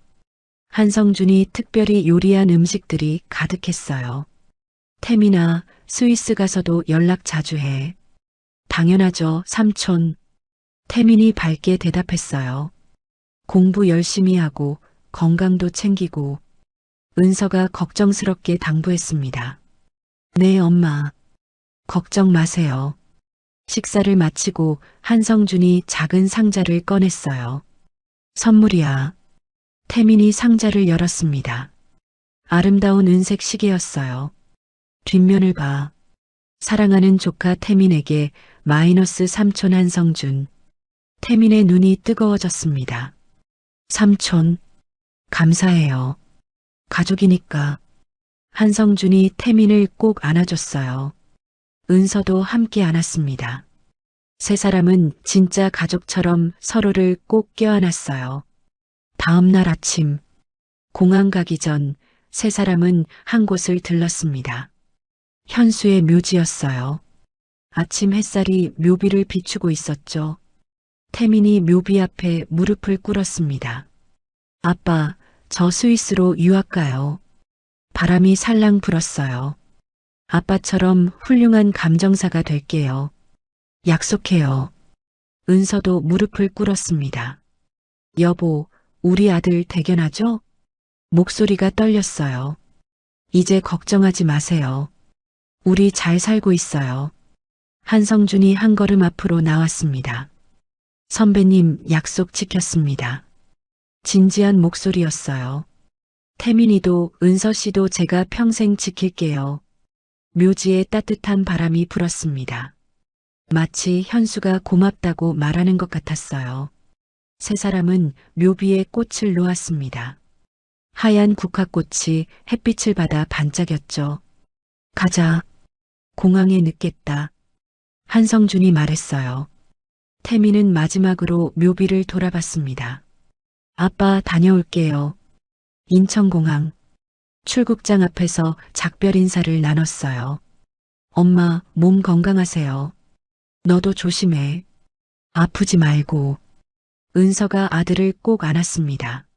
한성준이 특별히 요리한 음식들이 가득했어요. 태민아, 스위스 가서도 연락 자주 해. 당연하죠, 삼촌. 태민이 밝게 대답했어요. 공부 열심히 하고 건강도 챙기고. 은서가 걱정스럽게 당부했습니다. 네, 엄마. 걱정 마세요. 식사를 마치고 한성준이 작은 상자를 꺼냈어요. 선물이야. 태민이 상자를 열었습니다. 아름다운 은색 시계였어요. 뒷면을 봐. 사랑하는 조카 태민에게 마이너스 삼촌 한성준. 태민의 눈이 뜨거워졌습니다. 삼촌, 감사해요. 가족이니까. 한성준이 태민을 꼭 안아줬어요. 은서도 함께 안았습니다. 세 사람은 진짜 가족처럼 서로를 꼭 껴안았어요. 다음 날 아침, 공항 가기 전 세 사람은 한 곳을 들렀습니다. 현수의 묘지였어요. 아침 햇살이 묘비를 비추고 있었죠. 태민이 묘비 앞에 무릎을 꿇었습니다. 아빠, 저 스위스로 유학 가요. 바람이 살랑 불었어요. 아빠처럼 훌륭한 감정사가 될게요. 약속해요. 은서도 무릎을 꿇었습니다. 여보, 우리 아들 대견하죠? 목소리가 떨렸어요. 이제 걱정하지 마세요. 우리 잘 살고 있어요. 한성준이 한 걸음 앞으로 나왔습니다. 선배님, 약속 지켰습니다. 진지한 목소리였어요. 태민이도 은서 씨도 제가 평생 지킬게요. 묘지에 따뜻한 바람이 불었습니다. 마치 현수가 고맙다고 말하는 것 같았어요. 세 사람은 묘비에 꽃을 놓았습니다. 하얀 국화꽃이 햇빛을 받아 반짝였죠. 가자. 공항에 늦겠다. 한성준이 말했어요. 태민은 마지막으로 묘비를 돌아봤습니다. 아빠, 다녀올게요. 인천공항. 출국장 앞에서 작별 인사를 나눴어요. 엄마, 몸 건강하세요. 너도 조심해. 아프지 말고. 은서가 아들을 꼭 안았습니다.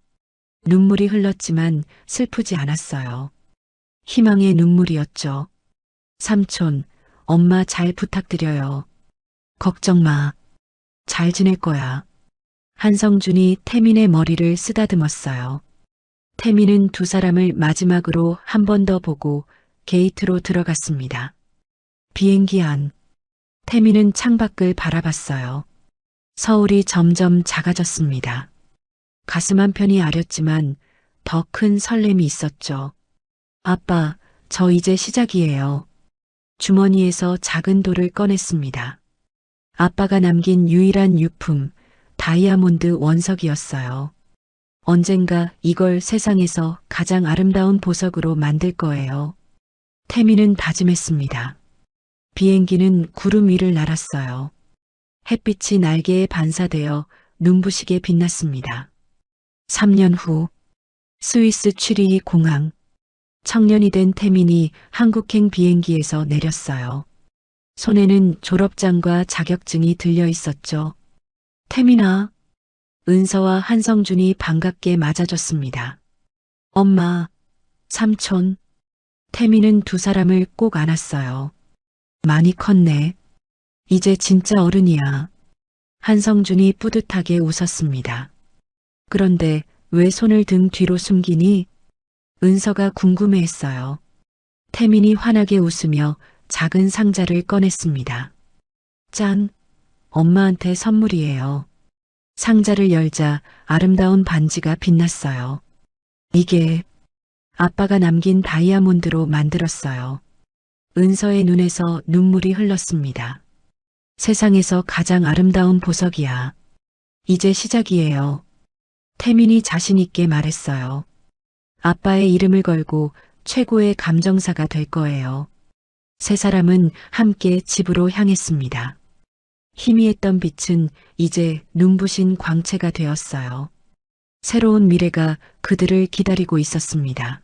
눈물이 흘렀지만 슬프지 않았어요. 희망의 눈물이었죠. 삼촌, 엄마 잘 부탁드려요. 걱정 마. 잘 지낼 거야. 한성준이 태민의 머리를 쓰다듬었어요. 태민은 두 사람을 마지막으로 한 번 더 보고 게이트로 들어갔습니다. 비행기 안. 태민은 창밖을 바라봤어요. 서울이 점점 작아졌습니다. 가슴 한편이 아렸지만 더 큰 설렘이 있었죠. 아빠, 저 이제 시작이에요. 주머니에서 작은 돌을 꺼냈습니다. 아빠가 남긴 유일한 유품, 다이아몬드 원석이었어요. 언젠가 이걸 세상에서 가장 아름다운 보석으로 만들 거예요. 태민은 다짐했습니다. 비행기는 구름 위를 날았어요. 햇빛이 날개에 반사되어 눈부시게 빛났습니다. 3년 후 스위스 취리히 공항. 청년이 된 태민이 한국행 비행기에서 내렸어요. 손에는 졸업장과 자격증이 들려 있었죠. 태민아. 은서와 한성준이 반갑게 맞아줬습니다. 엄마, 삼촌. 태민은 두 사람을 꼭 안았어요. 많이 컸네. 이제 진짜 어른이야. 한성준이 뿌듯하게 웃었습니다. 그런데 왜 손을 등 뒤로 숨기니? 은서가 궁금해했어요. 태민이 환하게 웃으며 작은 상자를 꺼냈습니다. 짠! 엄마한테 선물이에요. 상자를 열자 아름다운 반지가 빛났어요. 이게 아빠가 남긴 다이아몬드로 만들었어요. 은서의 눈에서 눈물이 흘렀습니다. 세상에서 가장 아름다운 보석이야. 이제 시작이에요. 태민이 자신있게 말했어요. 아빠의 이름을 걸고 최고의 감정사가 될 거예요. 세 사람은 함께 집으로 향했습니다. 희미했던 빛은 이제 눈부신 광채가 되었어요. 새로운 미래가 그들을 기다리고 있었습니다.